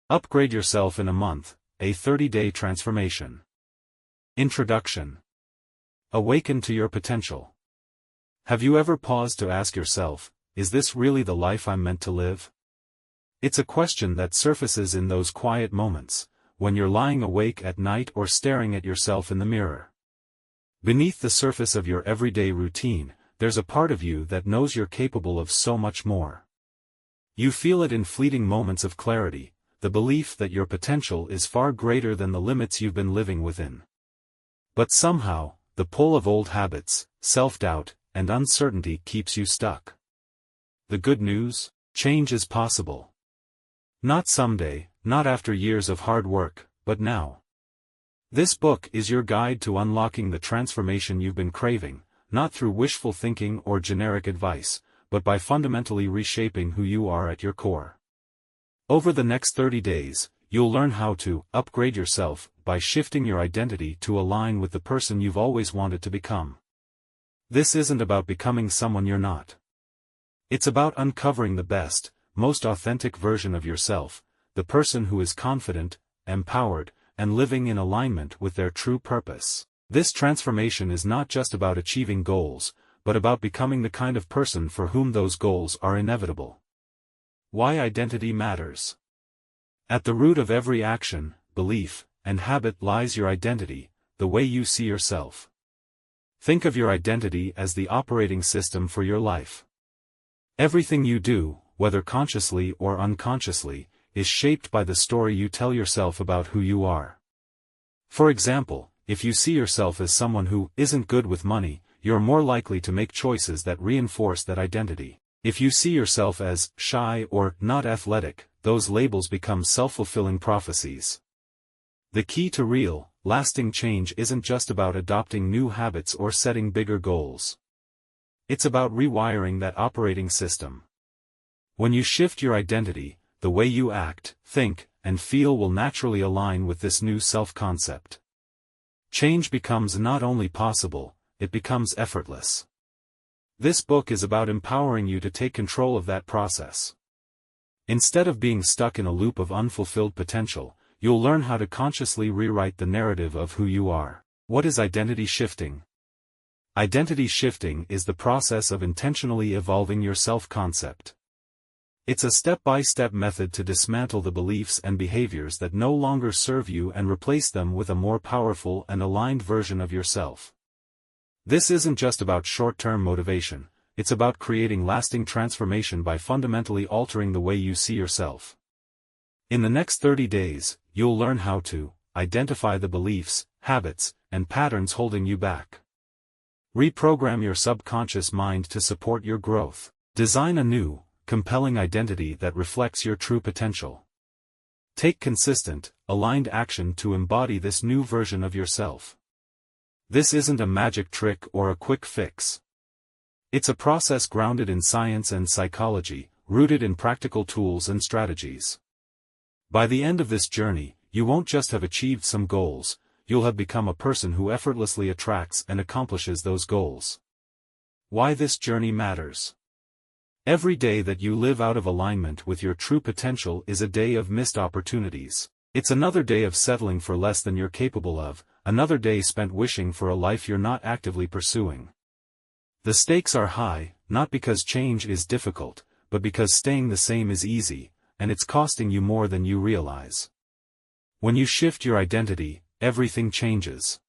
Upgrade yourself in a month, a 30-day transformation. Introduction. Awaken to your potential. Have you ever paused to ask yourself, is this really the life I'm meant to live? It's a question that surfaces in those quiet moments, when you're lying awake at night or staring at yourself in the mirror. Beneath the surface of your everyday routine, there's a part of you that knows you're capable of so much more. You feel it in fleeting moments of clarity, the belief that your potential is far greater than the limits you've been living within. But somehow, the pull of old habits, self-doubt, and uncertainty keeps you stuck. The good news? Change is possible. Not someday, not after years of hard work, but now. This book is your guide to unlocking the transformation you've been craving, not through wishful thinking or generic advice, but by fundamentally reshaping who you are at your core. Over the next 30 days, you'll learn how to upgrade yourself by shifting your identity to align with the person you've always wanted to become. This isn't about becoming someone you're not. It's about uncovering the best, most authentic version of yourself, the person who is confident, empowered, and living in alignment with their true purpose. This transformation is not just about achieving goals, but about becoming the kind of person for whom those goals are inevitable. Why identity matters. At the root of every action, belief, and habit lies your identity, the way you see yourself. Think of your identity as the operating system for your life. Everything you do, whether consciously or unconsciously, is shaped by the story you tell yourself about who you are. For example, if you see yourself as someone who isn't good with money, you're more likely to make choices that reinforce that identity. If you see yourself as shy or not athletic, those labels become self-fulfilling prophecies. The key to real, lasting change isn't just about adopting new habits or setting bigger goals. It's about rewiring that operating system. When you shift your identity, the way you act, think, and feel will naturally align with this new self-concept. Change becomes not only possible, it becomes effortless. This book is about empowering you to take control of that process. Instead of being stuck in a loop of unfulfilled potential, you'll learn how to consciously rewrite the narrative of who you are. What is identity shifting? Identity shifting is the process of intentionally evolving your self-concept. It's a step-by-step method to dismantle the beliefs and behaviors that no longer serve you and replace them with a more powerful and aligned version of yourself. This isn't just about short-term motivation, it's about creating lasting transformation by fundamentally altering the way you see yourself. In the next 30 days, you'll learn how to identify the beliefs, habits, and patterns holding you back. Reprogram your subconscious mind to support your growth. Design a new, compelling identity that reflects your true potential. Take consistent, aligned action to embody this new version of yourself. This isn't a magic trick or a quick fix. It's a process grounded in science and psychology, rooted in practical tools and strategies. By the end of this journey, you won't just have achieved some goals, you'll have become a person who effortlessly attracts and accomplishes those goals. Why this journey matters. Every day that you live out of alignment with your true potential is a day of missed opportunities. It's another day of settling for less than you're capable of, another day spent wishing for a life you're not actively pursuing. The stakes are high, not because change is difficult, but because staying the same is easy, and it's costing you more than you realize. When you shift your identity, everything changes.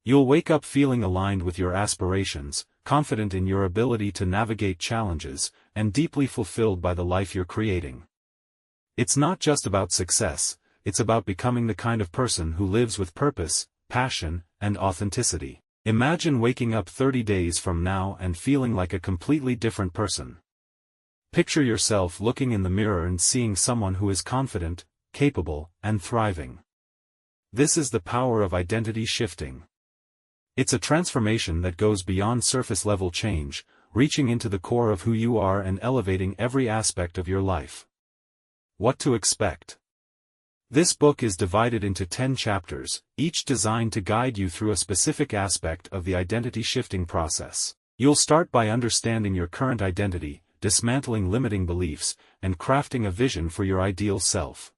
You'll wake up feeling aligned with your aspirations, confident in your ability to navigate challenges, and deeply fulfilled by the life you're creating. It's not just about success, it's about becoming the kind of person who lives with purpose, passion, and authenticity. Imagine waking up 30 days from now and feeling like a completely different person. Picture yourself looking in the mirror and seeing someone who is confident, capable, and thriving. This is the power of identity shifting. It's a transformation that goes beyond surface-level change, reaching into the core of who you are and elevating every aspect of your life. What to expect? This book is divided into 10 chapters, each designed to guide you through a specific aspect of the identity shifting process. You'll start by understanding your current identity, dismantling limiting beliefs, and crafting a vision for your ideal self.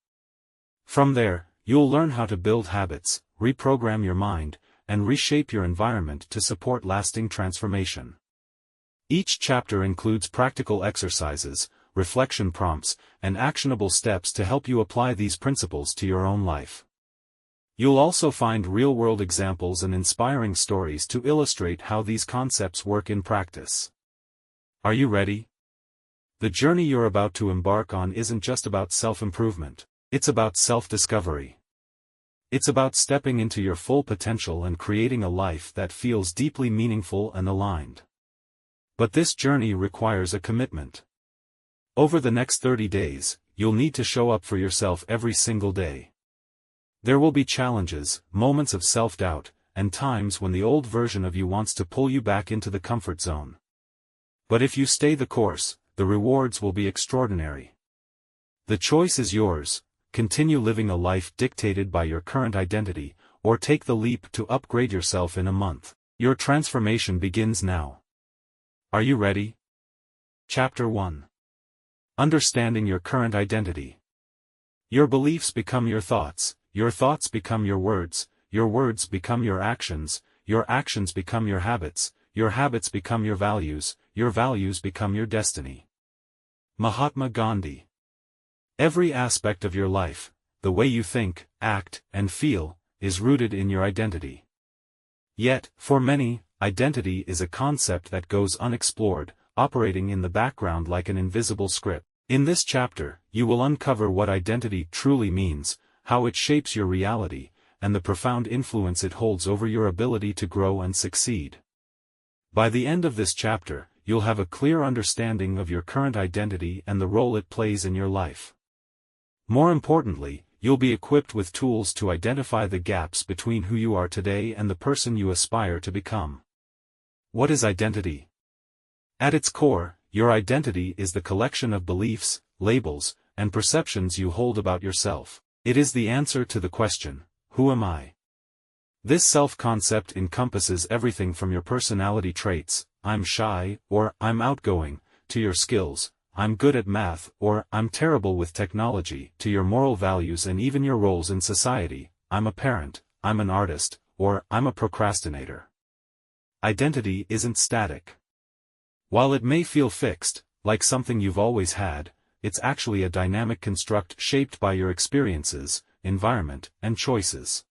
From there, you'll learn how to build habits, reprogram your mind, and reshape your environment to support lasting transformation. Each chapter includes practical exercises, reflection prompts, and actionable steps to help you apply these principles to your own life. You'll also find real-world examples and inspiring stories to illustrate how these concepts work in practice. Are you ready? The journey you're about to embark on isn't just about self-improvement, it's about self-discovery. It's about stepping into your full potential and creating a life that feels deeply meaningful and aligned. But this journey requires a commitment. Over the next 30 days, you'll need to show up for yourself every single day. There will be challenges, moments of self-doubt, and times when the old version of you wants to pull you back into the comfort zone. But if you stay the course, the rewards will be extraordinary. The choice is yours: continue living a life dictated by your current identity, or take the leap to upgrade yourself in a month. Your transformation begins now. Are you ready? Chapter 1. Understanding your current identity. Your beliefs become your thoughts become your words become your actions become your habits become your values become your destiny. Mahatma Gandhi. Every aspect of your life, the way you think, act, and feel, is rooted in your identity. Yet, for many, identity is a concept that goes unexplored, operating in the background like an invisible script. In this chapter, you will uncover what identity truly means, how it shapes your reality, and the profound influence it holds over your ability to grow and succeed. By the end of this chapter, you'll have a clear understanding of your current identity and the role it plays in your life. More importantly, you'll be equipped with tools to identify the gaps between who you are today and the person you aspire to become. What is identity? At its core, your identity is the collection of beliefs, labels, and perceptions you hold about yourself. It is the answer to the question, who am I? This self-concept encompasses everything from your personality traits, I'm shy, or I'm outgoing, to your skills, I'm good at math, or I'm terrible with technology, to your moral values and even your roles in society, I'm a parent, I'm an artist, or I'm a procrastinator. Identity isn't static. While it may feel fixed, like something you've always had, it's actually a dynamic construct shaped by your experiences, environment, and choices.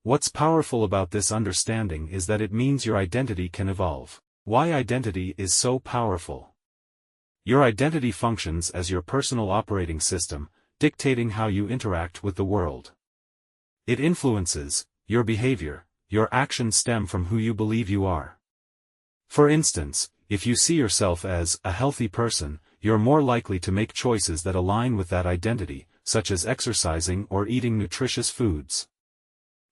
What's powerful about this understanding is that it means your identity can evolve. Why identity is so powerful? Your identity functions as your personal operating system, dictating how you interact with the world. It influences your behavior. Your actions stem from who you believe you are. For instance, if you see yourself as a healthy person, you're more likely to make choices that align with that identity, such as exercising or eating nutritious foods.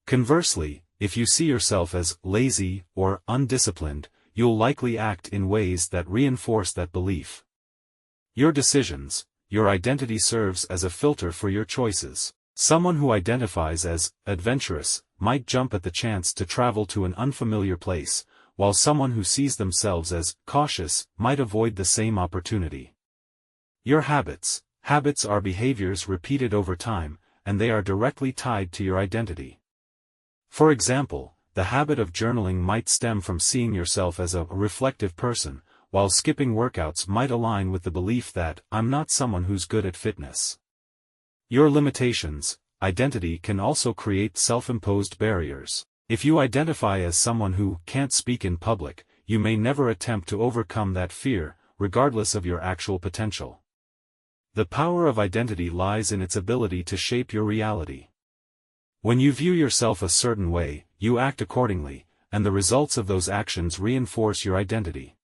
Conversely, if you see yourself as lazy or undisciplined, you'll likely act in ways that reinforce that belief. Your decisions, your identity serves as a filter for your choices. Someone who identifies as adventurous might jump at the chance to travel to an unfamiliar place, while someone who sees themselves as cautious might avoid the same opportunity. Your habits. Habits are behaviors repeated over time, and they are directly tied to your identity. For example, the habit of journaling might stem from seeing yourself as a reflective person, while skipping workouts might align with the belief that I'm not someone who's good at fitness. Your limitations. Identity can also create self-imposed barriers. If you identify as someone who can't speak in public, you may never attempt to overcome that fear, regardless of your actual potential. The power of identity lies in its ability to shape your reality. When you view yourself a certain way, you act accordingly, and the results of those actions reinforce your identity.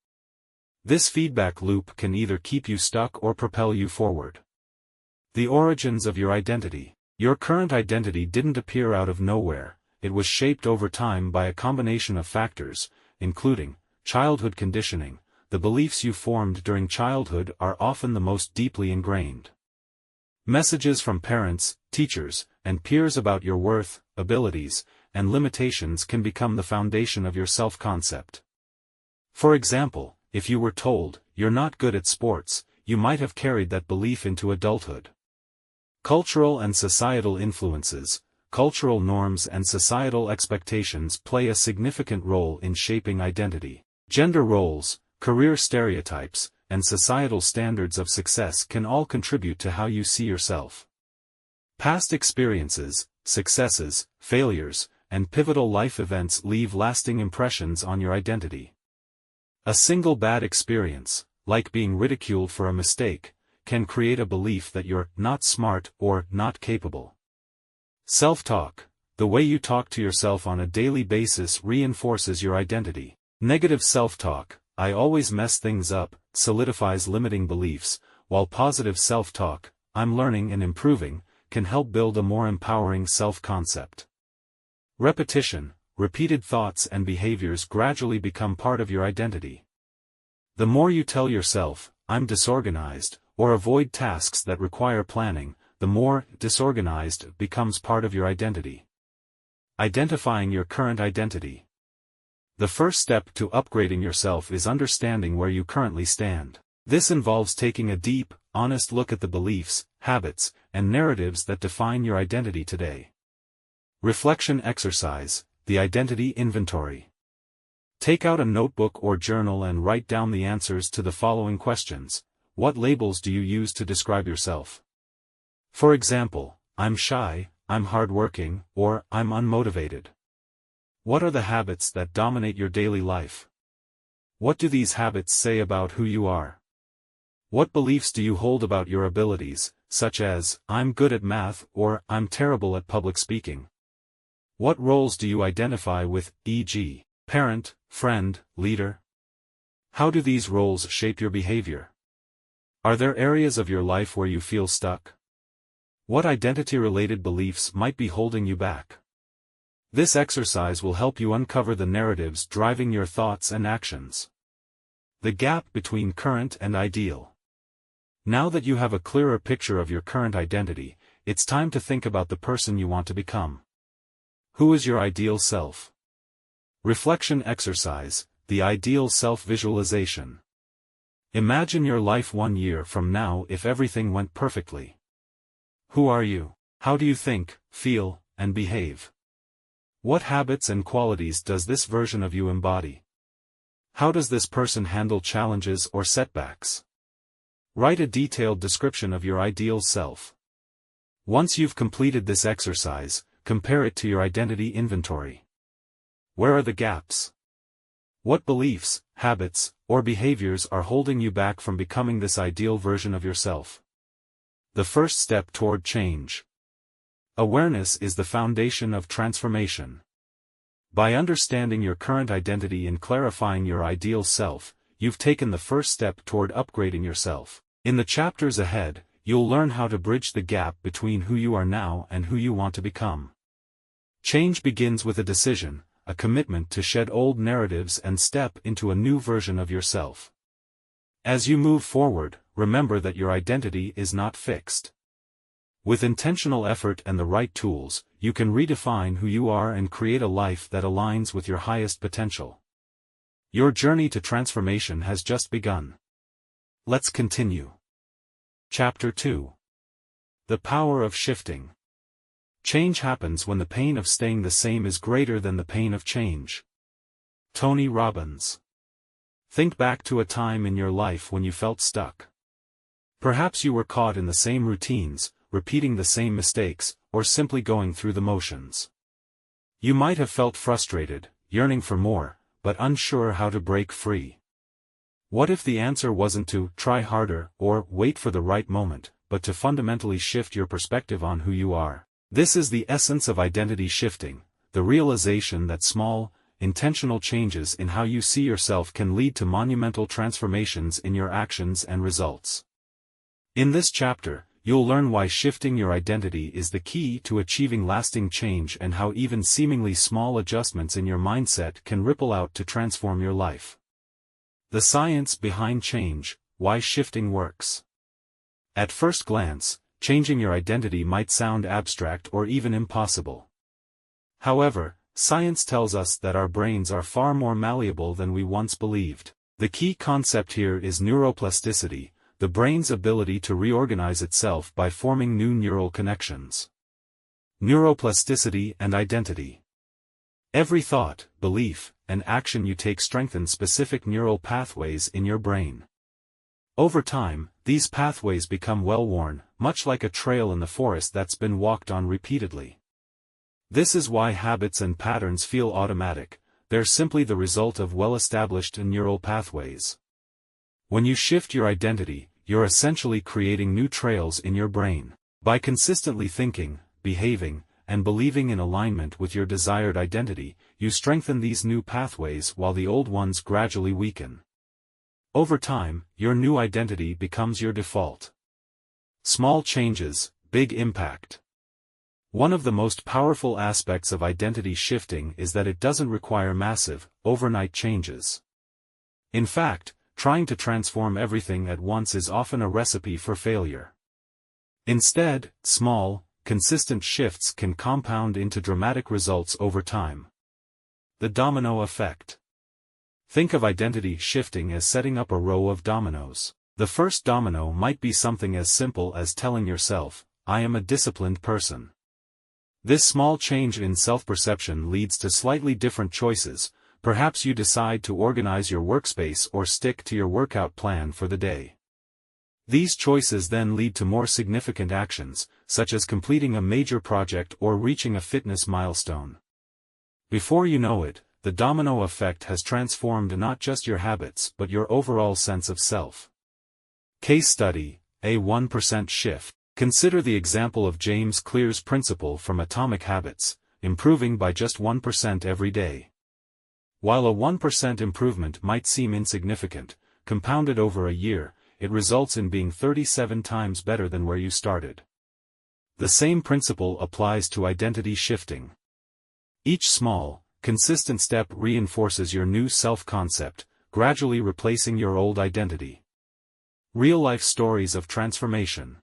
This feedback loop can either keep you stuck or propel you forward. The origins of your identity. Your current identity didn't appear out of nowhere, it was shaped over time by a combination of factors, including childhood conditioning. The beliefs you formed during childhood are often the most deeply ingrained. Messages from parents, teachers, and peers about your worth, abilities, and limitations can become the foundation of your self-concept. For example, if you were told, "You're not good at sports," you might have carried that belief into adulthood. Cultural and societal influences. Cultural norms and societal expectations play a significant role in shaping identity. Gender roles, career stereotypes, and societal standards of success can all contribute to how you see yourself. Past experiences, successes, failures, and pivotal life events leave lasting impressions on your identity. A single bad experience, like being ridiculed for a mistake, can create a belief that you're not smart or not capable. Self-talk, the way you talk to yourself on a daily basis reinforces your identity. Negative self-talk, I always mess things up, solidifies limiting beliefs, while positive self-talk, I'm learning and improving, can help build a more empowering self-concept. Repetition, repeated thoughts and behaviors gradually become part of your identity. The more you tell yourself, I'm disorganized, or avoid tasks that require planning, the more disorganized becomes part of your identity. Identifying your current identity. The first step to upgrading yourself is understanding where you currently stand. This involves taking a deep, honest look at the beliefs, habits, and narratives that define your identity today. Reflection exercise, the identity inventory. Take out a notebook or journal and write down the answers to the following questions. What labels do you use to describe yourself? For example, I'm shy, I'm hardworking, or I'm unmotivated. What are the habits that dominate your daily life? What do these habits say about who you are? What beliefs do you hold about your abilities, such as, I'm good at math or I'm terrible at public speaking? What roles do you identify with, e.g., parent, friend, leader? How do these roles shape your behavior? Are there areas of your life where you feel stuck? What identity-related beliefs might be holding you back? This exercise will help you uncover the narratives driving your thoughts and actions. The gap between current and ideal. Now that you have a clearer picture of your current identity, it's time to think about the person you want to become. Who is your ideal self? Reflection exercise, the ideal self-visualization. Imagine your life 1 year from now if everything went perfectly. Who are you? How do you think, feel, and behave? What habits and qualities does this version of you embody? How does this person handle challenges or setbacks? Write a detailed description of your ideal self. Once you've completed this exercise, compare it to your identity inventory. Where are the gaps? What beliefs, habits, or behaviors are holding you back from becoming this ideal version of yourself? The first step toward change. Awareness is the foundation of transformation. By understanding your current identity and clarifying your ideal self, you've taken the first step toward upgrading yourself. In the chapters ahead, you'll learn how to bridge the gap between who you are now and who you want to become. Change begins with a decision, a commitment to shed old narratives and step into a new version of yourself. As you move forward, remember that your identity is not fixed. With intentional effort and the right tools, you can redefine who you are and create a life that aligns with your highest potential. Your journey to transformation has just begun. Let's continue. Chapter 2. The Power of Shifting. Change happens when the pain of staying the same is greater than the pain of change. Tony Robbins. Think back to a time in your life when you felt stuck. Perhaps you were caught in the same routines, repeating the same mistakes, or simply going through the motions. You might have felt frustrated, yearning for more, but unsure how to break free. What if the answer wasn't to try harder or wait for the right moment, but to fundamentally shift your perspective on who you are? This is the essence of identity shifting, the realization that small, intentional changes in how you see yourself can lead to monumental transformations in your actions and results. In this chapter, you'll learn why shifting your identity is the key to achieving lasting change and how even seemingly small adjustments in your mindset can ripple out to transform your life. The science behind change, why shifting works. At first glance, changing your identity might sound abstract or even impossible. However, science tells us that our brains are far more malleable than we once believed. The key concept here is neuroplasticity, the brain's ability to reorganize itself by forming new neural connections. Neuroplasticity and identity. Every thought, belief, and action you take strengthens specific neural pathways in your brain. Over time, these pathways become well-worn, much like a trail in the forest that's been walked on repeatedly. This is why habits and patterns feel automatic. They're simply the result of well-established neural pathways. When you shift your identity, you're essentially creating new trails in your brain. By consistently thinking, behaving, and believing in alignment with your desired identity, you strengthen these new pathways while the old ones gradually weaken. Over time, your new identity becomes your default. Small changes, big impact. One of the most powerful aspects of identity shifting is that it doesn't require massive, overnight changes. In fact, trying to transform everything at once is often a recipe for failure. Instead, small, consistent shifts can compound into dramatic results over time. The domino effect. Think of identity shifting as setting up a row of dominoes. The first domino might be something as simple as telling yourself, "I am a disciplined person." This small change in self-perception leads to slightly different choices. Perhaps you decide to organize your workspace or stick to your workout plan for the day. These choices then lead to more significant actions, such as completing a major project or reaching a fitness milestone. Before you know it, the domino effect has transformed not just your habits but your overall sense of self. Case study, a 1% shift. Consider the example of James Clear's principle from Atomic Habits, improving by just 1% every day. While a 1% improvement might seem insignificant, compounded over a year, it results in being 37 times better than where you started. The same principle applies to identity shifting. Each small, consistent step reinforces your new self-concept, gradually replacing your old identity. Real-life stories of transformation.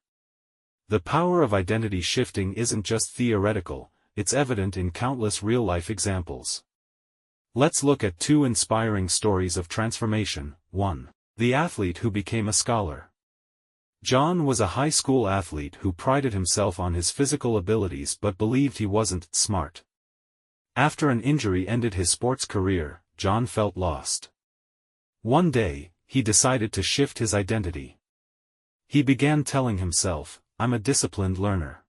The power of identity shifting isn't just theoretical, it's evident in countless real-life examples. Let's look at two inspiring stories of transformation. 1. The athlete who became a scholar. John was a high school athlete who prided himself on his physical abilities but believed he wasn't smart. After an injury ended his sports career, John felt lost. One day, he decided to shift his identity. He began telling himself, "I'm a disciplined learner."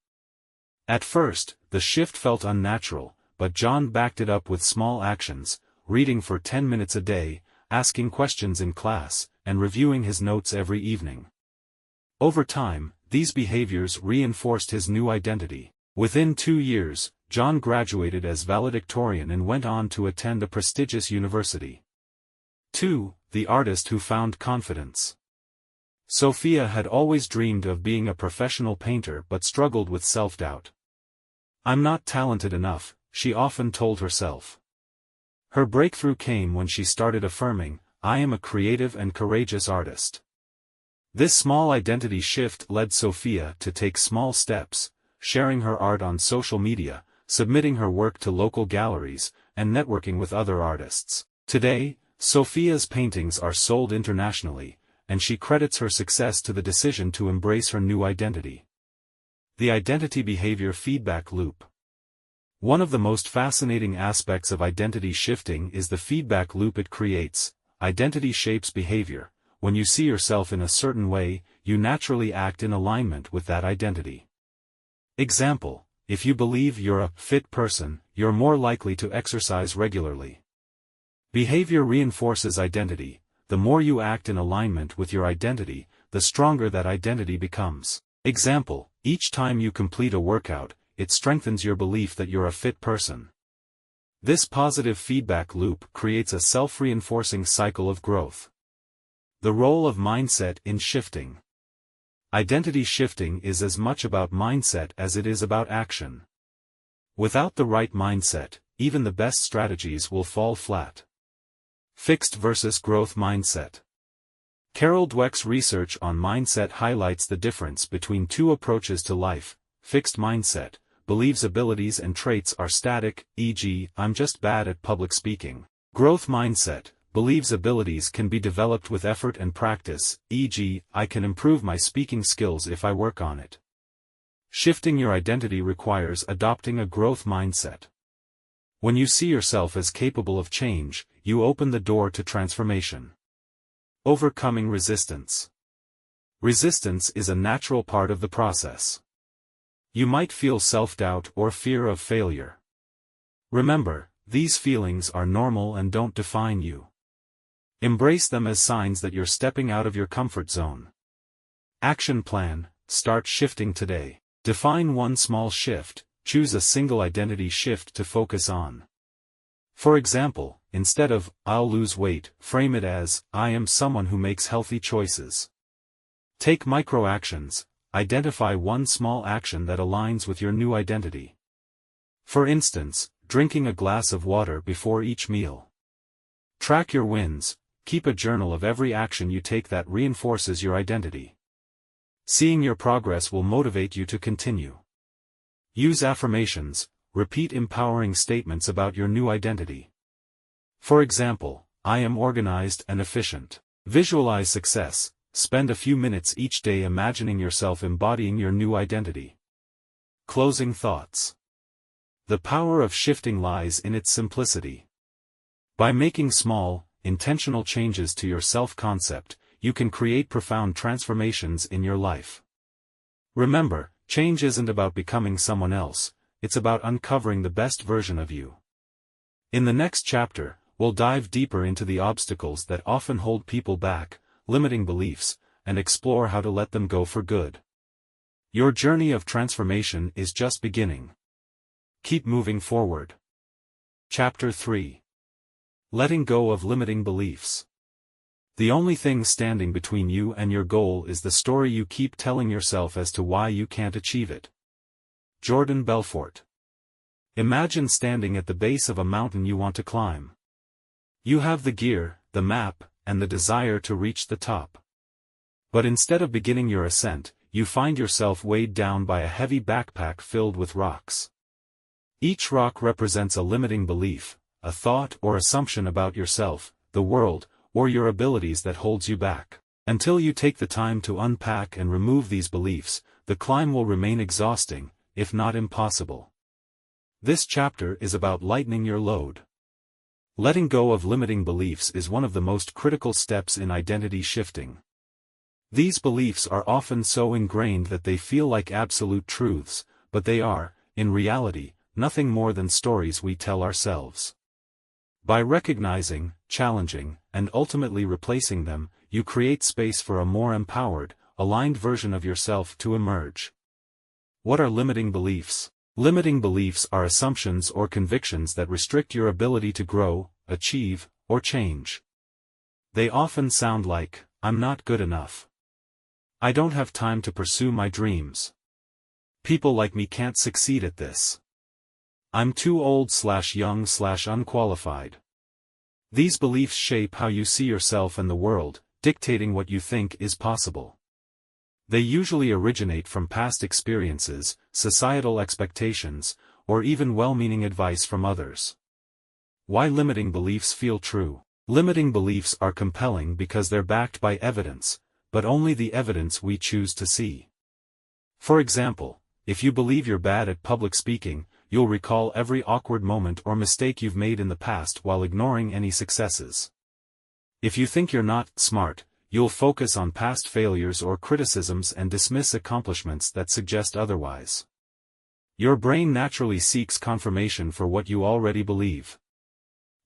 At first, the shift felt unnatural, but John backed it up with small actions, reading for 10 minutes a day, asking questions in class, and reviewing his notes every evening. Over time, these behaviors reinforced his new identity. Within 2 years, John graduated as valedictorian and went on to attend a prestigious university. 2. The artist who found confidence. Sophia had always dreamed of being a professional painter but struggled with self-doubt. "I'm not talented enough," she often told herself. Her breakthrough came when she started affirming, "I am a creative and courageous artist." This small identity shift led Sophia to take small steps, sharing her art on social media, submitting her work to local galleries, and networking with other artists. Today, Sophia's paintings are sold internationally, and she credits her success to the decision to embrace her new identity. The identity behavior feedback loop. One of the most fascinating aspects of identity shifting is the feedback loop it creates. Identity shapes behavior. When you see yourself in a certain way, you naturally act in alignment with that identity. Example: if you believe you're a fit person, you're more likely to exercise regularly. Behavior reinforces identity. The more you act in alignment with your identity, the stronger that identity becomes. Example: each time you complete a workout, it strengthens your belief that you're a fit person. This positive feedback loop creates a self-reinforcing cycle of growth. The role of mindset in shifting. Identity shifting is as much about mindset as it is about action. Without the right mindset, even the best strategies will fall flat. Fixed versus growth mindset. Carol Dweck's research on mindset highlights the difference between two approaches to life. Fixed mindset believes abilities and traits are static, e.g., I'm just bad at public speaking. Growth mindset believes abilities can be developed with effort and practice, e.g., I can improve my speaking skills if I work on it. Shifting your identity requires adopting a growth mindset. When you see yourself as capable of change, you open the door to transformation. Overcoming resistance. Resistance is a natural part of the process. You might feel self-doubt or fear of failure. Remember, these feelings are normal and don't define you. Embrace them as signs that you're stepping out of your comfort zone. Action plan: start shifting today. Define one small shift, choose a single identity shift to focus on. For example, instead of, I'll lose weight, frame it as, I am someone who makes healthy choices. Take micro-actions, identify one small action that aligns with your new identity. For instance, drinking a glass of water before each meal. Track your wins, keep a journal of every action you take that reinforces your identity. Seeing your progress will motivate you to continue. Use affirmations, repeat empowering statements about your new identity. For example, I am organized and efficient. Visualize success, spend a few minutes each day imagining yourself embodying your new identity. Closing thoughts. The power of shifting lies in its simplicity. By making small, intentional changes to your self-concept, you can create profound transformations in your life. Remember, change isn't about becoming someone else, it's about uncovering the best version of you. In the next chapter, we'll dive deeper into the obstacles that often hold people back, limiting beliefs, and explore how to let them go for good. Your journey of transformation is just beginning. Keep moving forward. Chapter 3. Letting go of limiting beliefs. The only thing standing between you and your goal is the story you keep telling yourself as to why you can't achieve it. Jordan Belfort. Imagine standing at the base of a mountain you want to climb. You have the gear, the map, and the desire to reach the top. But instead of beginning your ascent, you find yourself weighed down by a heavy backpack filled with rocks. Each rock represents a limiting belief, a thought or assumption about yourself, the world, or your abilities that holds you back. Until you take the time to unpack and remove these beliefs, the climb will remain exhausting, if not impossible. This chapter is about lightening your load. Letting go of limiting beliefs is one of the most critical steps in identity shifting. These beliefs are often so ingrained that they feel like absolute truths, but they are, in reality, nothing more than stories we tell ourselves. By recognizing, challenging, and ultimately replacing them, you create space for a more empowered, aligned version of yourself to emerge. What are limiting beliefs? Limiting beliefs are assumptions or convictions that restrict your ability to grow, achieve, or change. They often sound like, I'm not good enough. I don't have time to pursue my dreams. People like me can't succeed at this. I'm too old/young/unqualified. These beliefs shape how you see yourself and the world, dictating what you think is possible. They usually originate from past experiences, societal expectations, or even well-meaning advice from others. Why limiting beliefs feel true? Limiting beliefs are compelling because they're backed by evidence, but only the evidence we choose to see. For example, if you believe you're bad at public speaking, you'll recall every awkward moment or mistake you've made in the past while ignoring any successes. If you think you're not smart, you'll focus on past failures or criticisms and dismiss accomplishments that suggest otherwise. Your brain naturally seeks confirmation for what you already believe.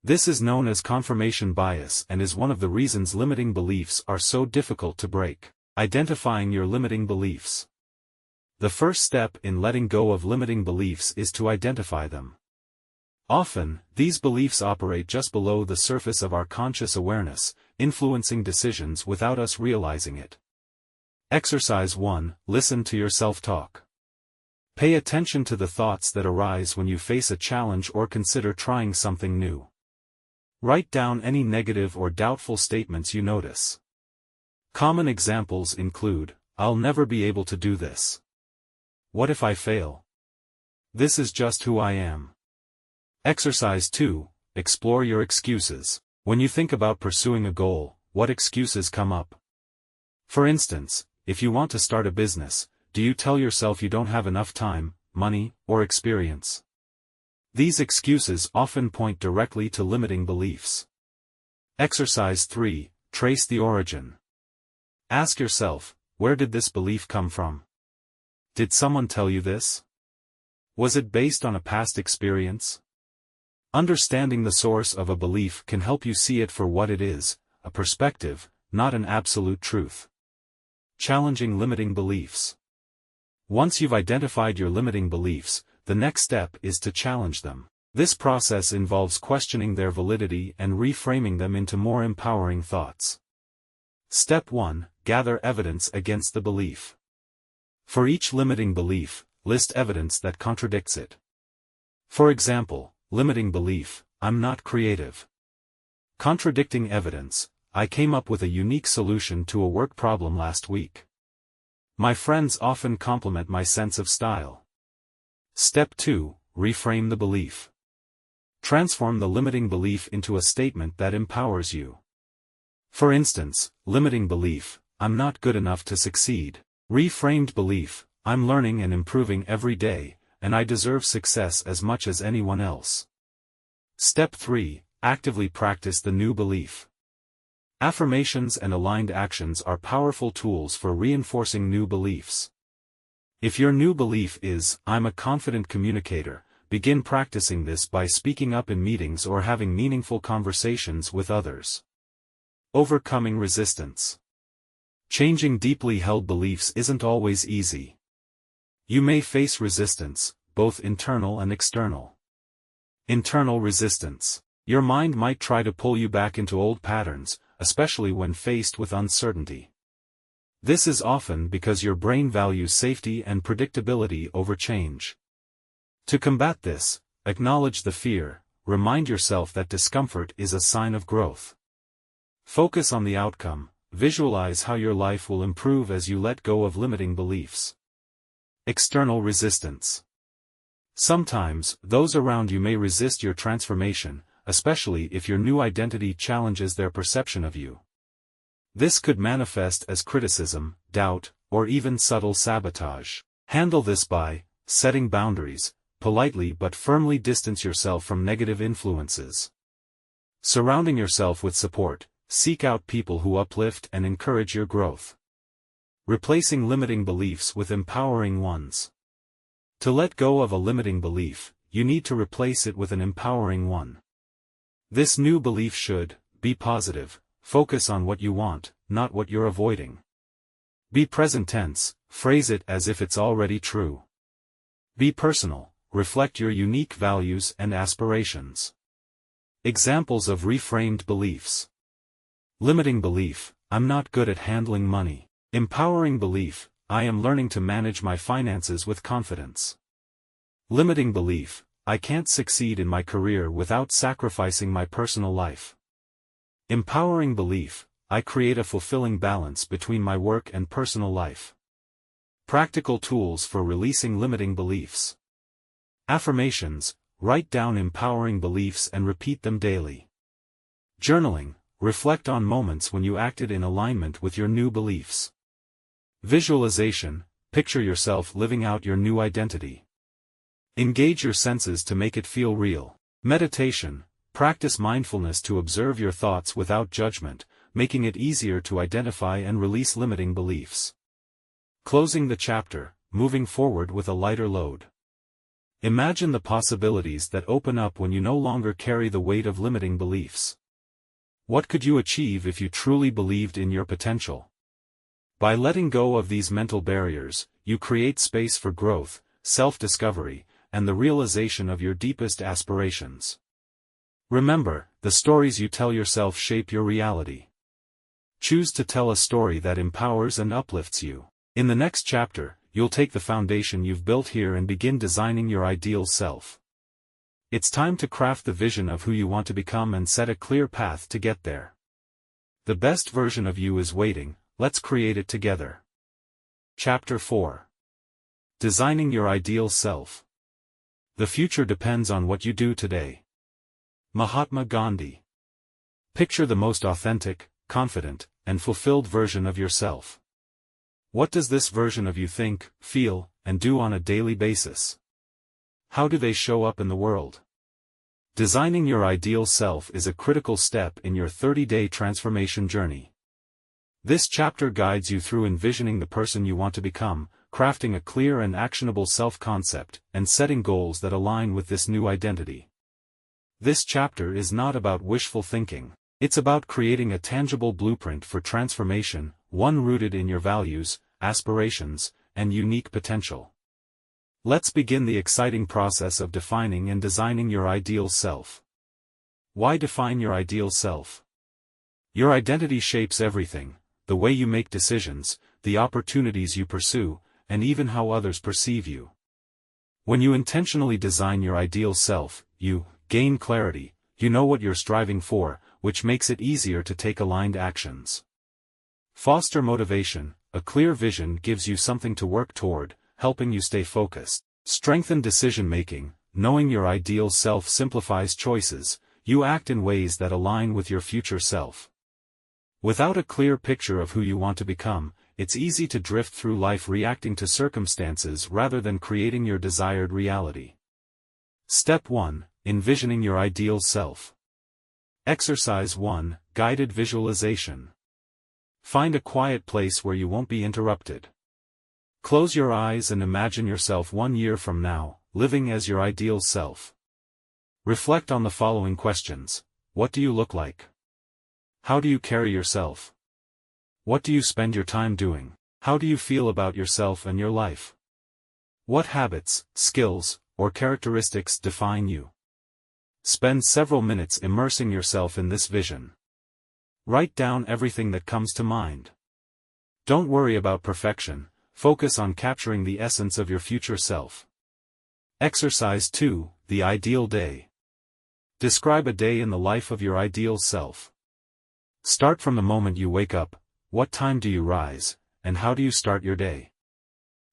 This is known as confirmation bias and is one of the reasons limiting beliefs are so difficult to break. Identifying your limiting beliefs. The first step in letting go of limiting beliefs is to identify them. Often, these beliefs operate just below the surface of our conscious awareness, influencing decisions without us realizing it. Exercise 1. Listen to your self-talk. Pay attention to the thoughts that arise when you face a challenge or consider trying something new. Write down any negative or doubtful statements you notice. Common examples include, I'll never be able to do this. What if I fail? This is just who I am. Exercise 2. Explore your excuses. When you think about pursuing a goal, what excuses come up? For instance, if you want to start a business, do you tell yourself you don't have enough time, money, or experience? These excuses often point directly to limiting beliefs. Exercise 3. Trace the origin. Ask yourself, where did this belief come from? Did someone tell you this? Was it based on a past experience? Understanding the source of a belief can help you see it for what it is, a perspective, not an absolute truth. Challenging limiting beliefs. Once you've identified your limiting beliefs, the next step is to challenge them. This process involves questioning their validity and reframing them into more empowering thoughts. Step 1. Gather evidence against the belief. For each limiting belief, list evidence that contradicts it. For example, limiting belief, I'm not creative. Contradicting evidence, I came up with a unique solution to a work problem last week. My friends often compliment my sense of style. Step 2. Reframe the belief. Transform the limiting belief into a statement that empowers you. For instance, limiting belief, I'm not good enough to succeed. Reframed belief, I'm learning and improving every day, and I deserve success as much as anyone else. Step 3. Actively practice the new belief. Affirmations and aligned actions are powerful tools for reinforcing new beliefs. If your new belief is, I'm a confident communicator, begin practicing this by speaking up in meetings or having meaningful conversations with others. Overcoming resistance. Changing deeply held beliefs isn't always easy. You may face resistance, both internal and external. Internal resistance. Your mind might try to pull you back into old patterns, especially when faced with uncertainty. This is often because your brain values safety and predictability over change. To combat this, acknowledge the fear, remind yourself that discomfort is a sign of growth. Focus on the outcome, visualize how your life will improve as you let go of limiting beliefs. External resistance. Sometimes, those around you may resist your transformation, especially if your new identity challenges their perception of you. This could manifest as criticism, doubt, or even subtle sabotage. Handle this by setting boundaries, politely but firmly distance yourself from negative influences. Surrounding yourself with support, seek out people who uplift and encourage your growth. Replacing limiting beliefs with empowering ones. To let go of a limiting belief, you need to replace it with an empowering one. This new belief should be positive, focus on what you want, not what you're avoiding. Be present tense, phrase it as if it's already true. Be personal, reflect your unique values and aspirations. Examples of reframed beliefs. Limiting belief, I'm not good at handling money. Empowering belief, I am learning to manage my finances with confidence. Limiting belief, I can't succeed in my career without sacrificing my personal life. Empowering belief, I create a fulfilling balance between my work and personal life. Practical tools for releasing limiting beliefs. Affirmations, write down empowering beliefs and repeat them daily. Journaling, reflect on moments when you acted in alignment with your new beliefs. Visualization, picture yourself living out your new identity. Engage your senses to make it feel real. Meditation, practice mindfulness to observe your thoughts without judgment, making it easier to identify and release limiting beliefs. Closing the chapter, moving forward with a lighter load. Imagine the possibilities that open up when you no longer carry the weight of limiting beliefs. What could you achieve if you truly believed in your potential? By letting go of these mental barriers, you create space for growth, self-discovery, and the realization of your deepest aspirations. Remember, the stories you tell yourself shape your reality. Choose to tell a story that empowers and uplifts you. In the next chapter, you'll take the foundation you've built here and begin designing your ideal self. It's time to craft the vision of who you want to become and set a clear path to get there. The best version of you is waiting, let's create it together. Chapter 4. Designing your ideal self. The future depends on what you do today. Mahatma Gandhi. Picture the most authentic, confident, and fulfilled version of yourself. What does this version of you think, feel, and do on a daily basis? How do they show up in the world? Designing your ideal self is a critical step in your 30-day transformation journey. This chapter guides you through envisioning the person you want to become, crafting a clear and actionable self-concept, and setting goals that align with this new identity. This chapter is not about wishful thinking. It's about creating a tangible blueprint for transformation, one rooted in your values, aspirations, and unique potential. Let's begin the exciting process of defining and designing your ideal self. Why define your ideal self? Your identity shapes everything: the way you make decisions, the opportunities you pursue, and even how others perceive you. When you intentionally design your ideal self, you gain clarity. You know what you're striving for, which makes it easier to take aligned actions. Foster motivation. A clear vision gives you something to work toward, helping you stay focused. Strengthen decision-making. Knowing your ideal self simplifies choices. You act in ways that align with your future self. Without a clear picture of who you want to become, it's easy to drift through life reacting to circumstances rather than creating your desired reality. Step 1. Envisioning your ideal self. Exercise 1. Guided visualization. Find a quiet place where you won't be interrupted. Close your eyes and imagine yourself 1 year from now, living as your ideal self. Reflect on the following questions. What do you look like? How do you carry yourself? What do you spend your time doing? How do you feel about yourself and your life? What habits, skills, or characteristics define you? Spend several minutes immersing yourself in this vision. Write down everything that comes to mind. Don't worry about perfection, focus on capturing the essence of your future self. Exercise 2. The ideal day. Describe a day in the life of your ideal self. Start from the moment you wake up. What time do you rise, and how do you start your day?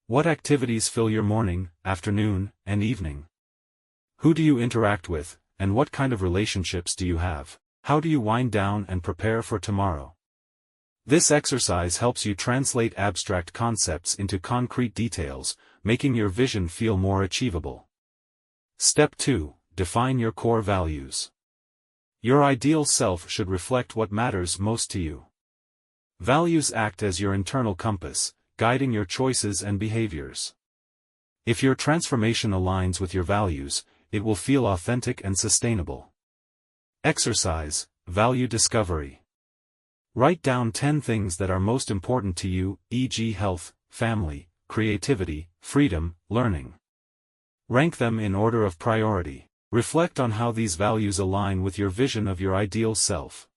What activities fill your morning, afternoon, and evening? Who do you interact with, and what kind of relationships do you have? How do you wind down and prepare for tomorrow? This exercise helps you translate abstract concepts into concrete details, making your vision feel more achievable. Step 2. Define your core values. Your ideal self should reflect what matters most to you. Values act as your internal compass, guiding your choices and behaviors. If your transformation aligns with your values, it will feel authentic and sustainable. Exercise, value discovery. Write down 10 things that are most important to you, e.g. health, family, creativity, freedom, learning. Rank them in order of priority. Reflect on how these values align with your vision of your ideal self.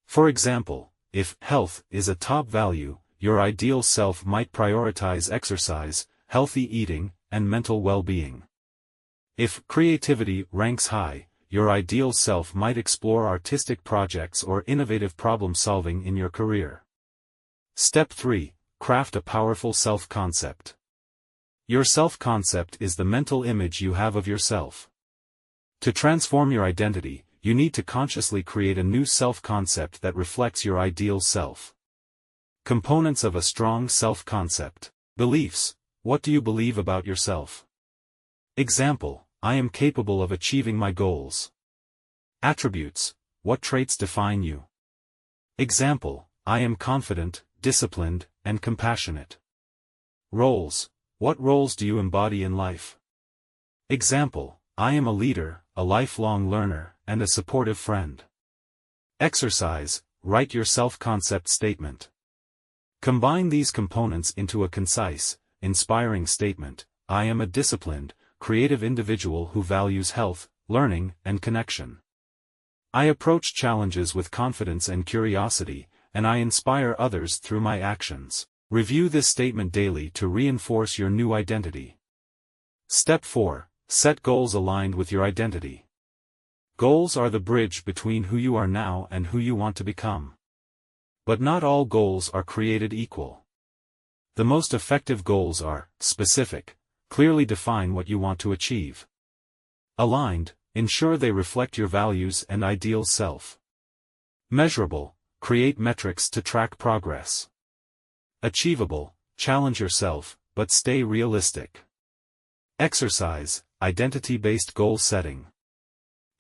For example, if health is a top value, your ideal self might prioritize exercise, healthy eating, and mental well-being. If creativity ranks high, your ideal self might explore artistic projects or innovative problem-solving in your career. Step 3. Craft a powerful self-concept. Your self-concept is the mental image you have of yourself. To transform your identity, you need to consciously create a new self-concept that reflects your ideal self. Components of a strong self-concept. Beliefs. What do you believe about yourself? Example, I am capable of achieving my goals. Attributes. What traits define you? Example, I am confident, disciplined, and compassionate. Roles. What roles do you embody in life? Example, I am a leader, a lifelong learner, and a supportive friend. Exercise. Write your self-concept statement. Combine these components into a concise, inspiring statement. I am a disciplined, creative individual who values health, learning, and connection. I approach challenges with confidence and curiosity, and I inspire others through my actions. Review this statement daily to reinforce your new identity. Step 4. Set goals aligned with your identity. Goals are the bridge between who you are now and who you want to become. But not all goals are created equal. The most effective goals are specific, clearly define what you want to achieve. Aligned, ensure they reflect your values and ideal self. Measurable, create metrics to track progress. Achievable, challenge yourself, but stay realistic. Exercise, identity-based goal setting.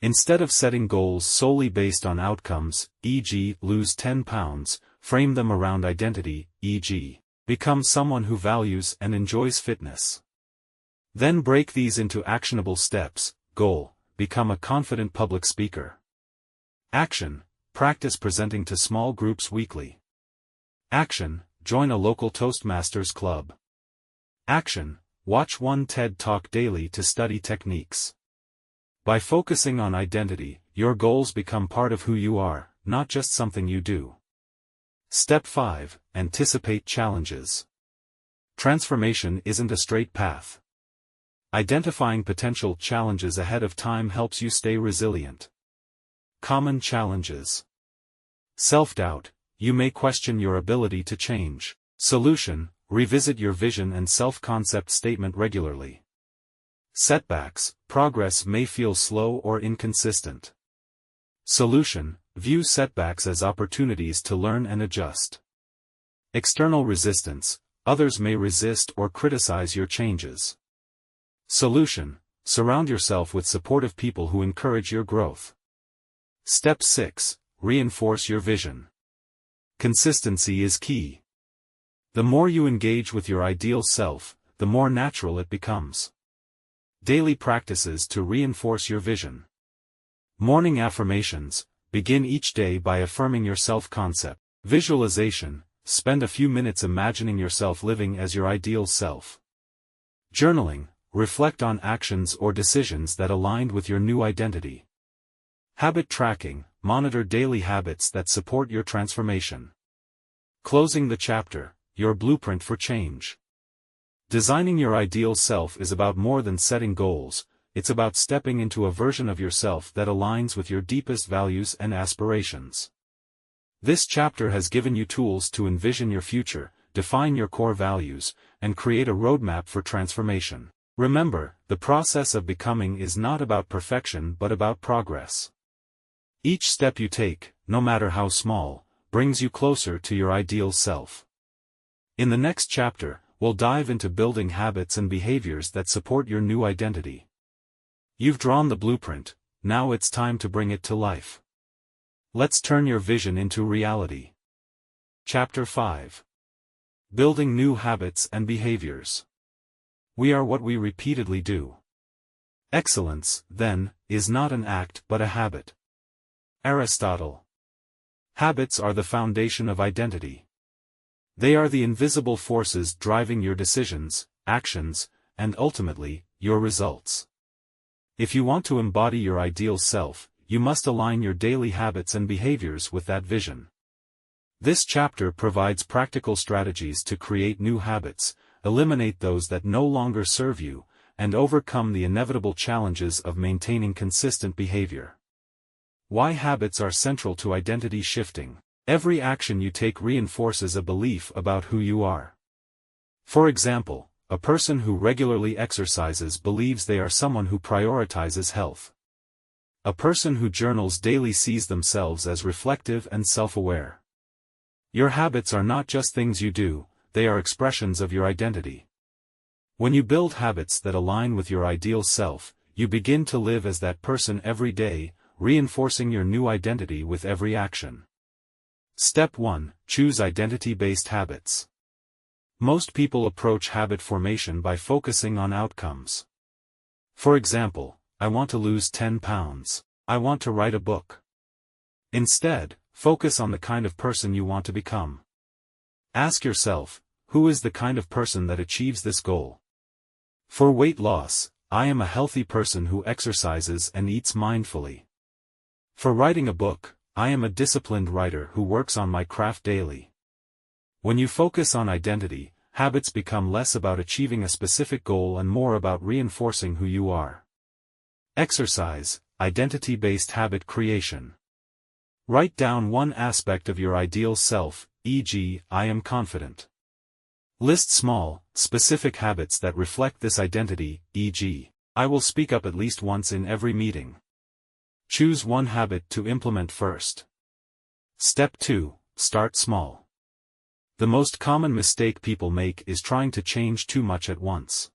Instead of setting goals solely based on outcomes, e.g., lose 10 pounds, frame them around identity, e.g., become someone who values and enjoys fitness. Then break these into actionable steps. Goal, become a confident public speaker. Action, practice presenting to small groups weekly. Action, join a local Toastmasters club. Action, watch one TED Talk daily to study techniques. By focusing on identity, your goals become part of who you are, not just something you do. Step 5. Anticipate challenges. Transformation isn't a straight path. Identifying potential challenges ahead of time helps you stay resilient. Common challenges. Self-doubt, you may question your ability to change. Solution, revisit your vision and self-concept statement regularly. Setbacks, progress may feel slow or inconsistent. Solution, view setbacks as opportunities to learn and adjust. External resistance, others may resist or criticize your changes. Solution, surround yourself with supportive people who encourage your growth. Step 6, reinforce your vision. Consistency is key. The more you engage with your ideal self, the more natural it becomes. Daily practices to reinforce your vision. Morning affirmations, begin each day by affirming your self-concept. Visualization, spend a few minutes imagining yourself living as your ideal self. Journaling, reflect on actions or decisions that aligned with your new identity. Habit tracking, monitor daily habits that support your transformation. Closing the chapter, your blueprint for change. Designing your ideal self is about more than setting goals, it's about stepping into a version of yourself that aligns with your deepest values and aspirations. This chapter has given you tools to envision your future, define your core values, and create a roadmap for transformation. Remember, the process of becoming is not about perfection but about progress. Each step you take, no matter how small, brings you closer to your ideal self. In the next chapter, we'll dive into building habits and behaviors that support your new identity. You've drawn the blueprint, now it's time to bring it to life. Let's turn your vision into reality. Chapter 5. Building new habits and behaviors. We are what we repeatedly do. Excellence, then, is not an act but a habit. Aristotle. Habits are the foundation of identity. They are the invisible forces driving your decisions, actions, and ultimately, your results. If you want to embody your ideal self, you must align your daily habits and behaviors with that vision. This chapter provides practical strategies to create new habits, eliminate those that no longer serve you, and overcome the inevitable challenges of maintaining consistent behavior. Why habits are central to identity shifting. Every action you take reinforces a belief about who you are. For example, a person who regularly exercises believes they are someone who prioritizes health. A person who journals daily sees themselves as reflective and self-aware. Your habits are not just things you do, they are expressions of your identity. When you build habits that align with your ideal self, you begin to live as that person every day, reinforcing your new identity with every action. Step 1. Choose identity-based habits. Most people approach habit formation by focusing on outcomes. For example, I want to lose 10 pounds. I want to write a book. Instead, focus on the kind of person you want to become. Ask yourself, who is the kind of person that achieves this goal? For weight loss, I am a healthy person who exercises and eats mindfully. For writing a book, I am a disciplined writer who works on my craft daily. When you focus on identity, habits become less about achieving a specific goal and more about reinforcing who you are. Exercise, identity-based habit creation. Write down one aspect of your ideal self, e.g., I am confident. List small, specific habits that reflect this identity, e.g., I will speak up at least once in every meeting. Choose one habit to implement first. Step 2. Start small. The most common mistake people make is trying to change too much at once.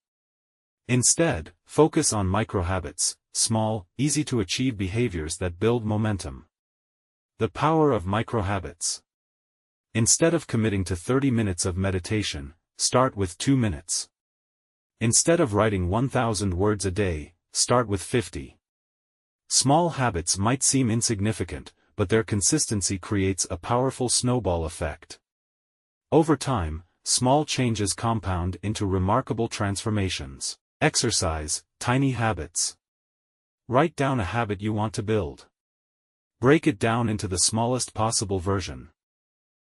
Instead, focus on micro-habits, small, easy-to-achieve behaviors that build momentum. The power of micro-habits. Instead of committing to 30 minutes of meditation, start with 2 minutes. Instead of writing 1,000 words a day, start with 50. Small habits might seem insignificant, but their consistency creates a powerful snowball effect. Over time, small changes compound into remarkable transformations. Exercise, tiny habits. Write down a habit you want to build. Break it down into the smallest possible version.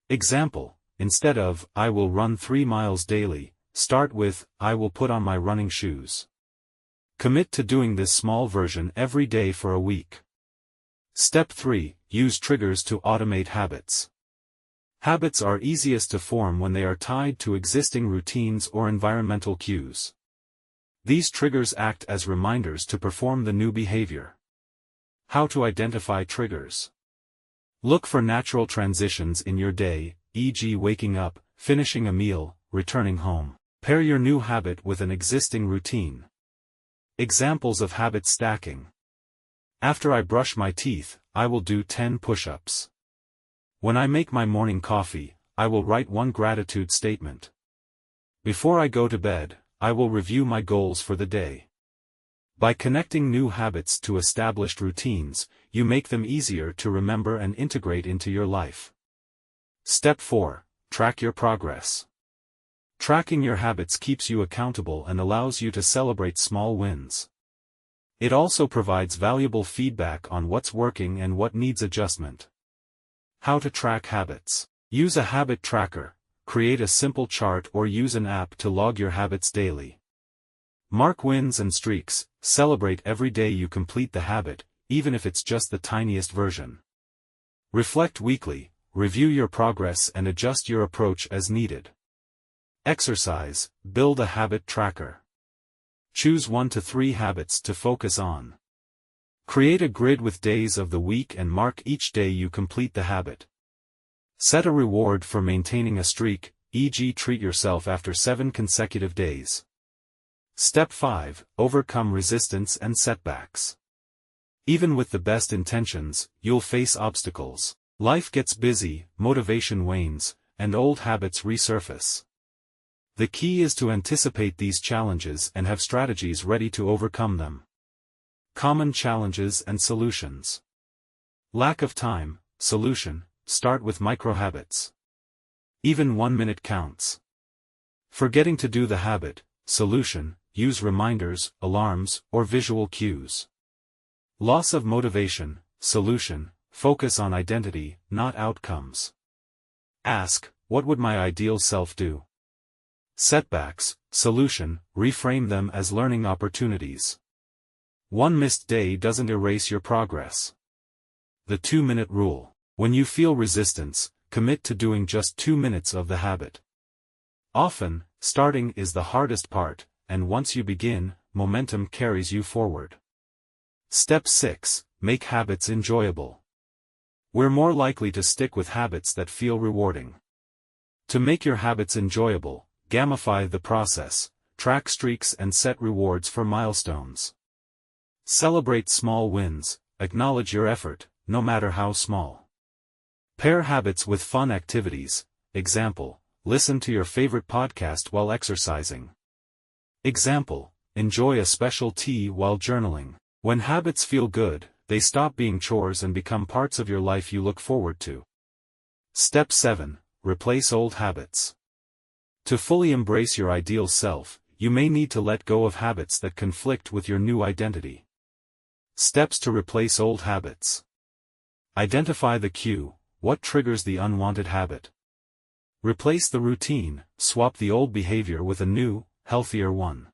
Example, instead of, I will run 3 miles daily, start with, I will put on my running shoes. Commit to doing this small version every day for a week. Step 3. Use triggers to automate habits. Habits are easiest to form when they are tied to existing routines or environmental cues. These triggers act as reminders to perform the new behavior. How to identify triggers. Look for natural transitions in your day, e.g. waking up, finishing a meal, returning home. Pair your new habit with an existing routine. Examples of habit stacking. After I brush my teeth, I will do 10 push-ups. When I make my morning coffee, I will write 1 gratitude statement. Before I go to bed, I will review my goals for the day. By connecting new habits to established routines, you make them easier to remember and integrate into your life. Step 4. Track your progress. Tracking your habits keeps you accountable and allows you to celebrate small wins. It also provides valuable feedback on what's working and what needs adjustment. How to track habits. Use a habit tracker, create a simple chart or use an app to log your habits daily. Mark wins and streaks, celebrate every day you complete the habit, even if it's just the tiniest version. Reflect weekly, review your progress and adjust your approach as needed. Exercise, build a habit tracker. Choose 1 to 3 habits to focus on. Create a grid with days of the week and mark each day you complete the habit. Set a reward for maintaining a streak, e.g. treat yourself after 7 consecutive days. Step 5. Overcome resistance and setbacks. Even with the best intentions, you'll face obstacles. Life gets busy, motivation wanes, and old habits resurface. The key is to anticipate these challenges and have strategies ready to overcome them. Common challenges and solutions. Lack of time. Solution, start with micro-habits. Even 1 minute counts. Forgetting to do the habit. Solution, use reminders, alarms, or visual cues. Loss of motivation. Solution, focus on identity, not outcomes. Ask, what would my ideal self do? Setbacks. Solution, reframe them as learning opportunities. 1 missed day doesn't erase your progress. The 2-minute rule. When you feel resistance, commit to doing just 2 minutes of the habit. Often, starting is the hardest part, and once you begin, momentum carries you forward. Step 6. Make habits enjoyable. We're more likely to stick with habits that feel rewarding. To make your habits enjoyable, gamify the process, track streaks and set rewards for milestones. Celebrate small wins, acknowledge your effort, no matter how small. Pair habits with fun activities. Example, listen to your favorite podcast while exercising. Example, enjoy a special tea while journaling. When habits feel good, they stop being chores and become parts of your life you look forward to. Step 7. Replace old habits. To fully embrace your ideal self, you may need to let go of habits that conflict with your new identity. Steps to replace old habits. Identify the cue. What triggers the unwanted habit? Replace the routine, swap the old behavior with a new, healthier one.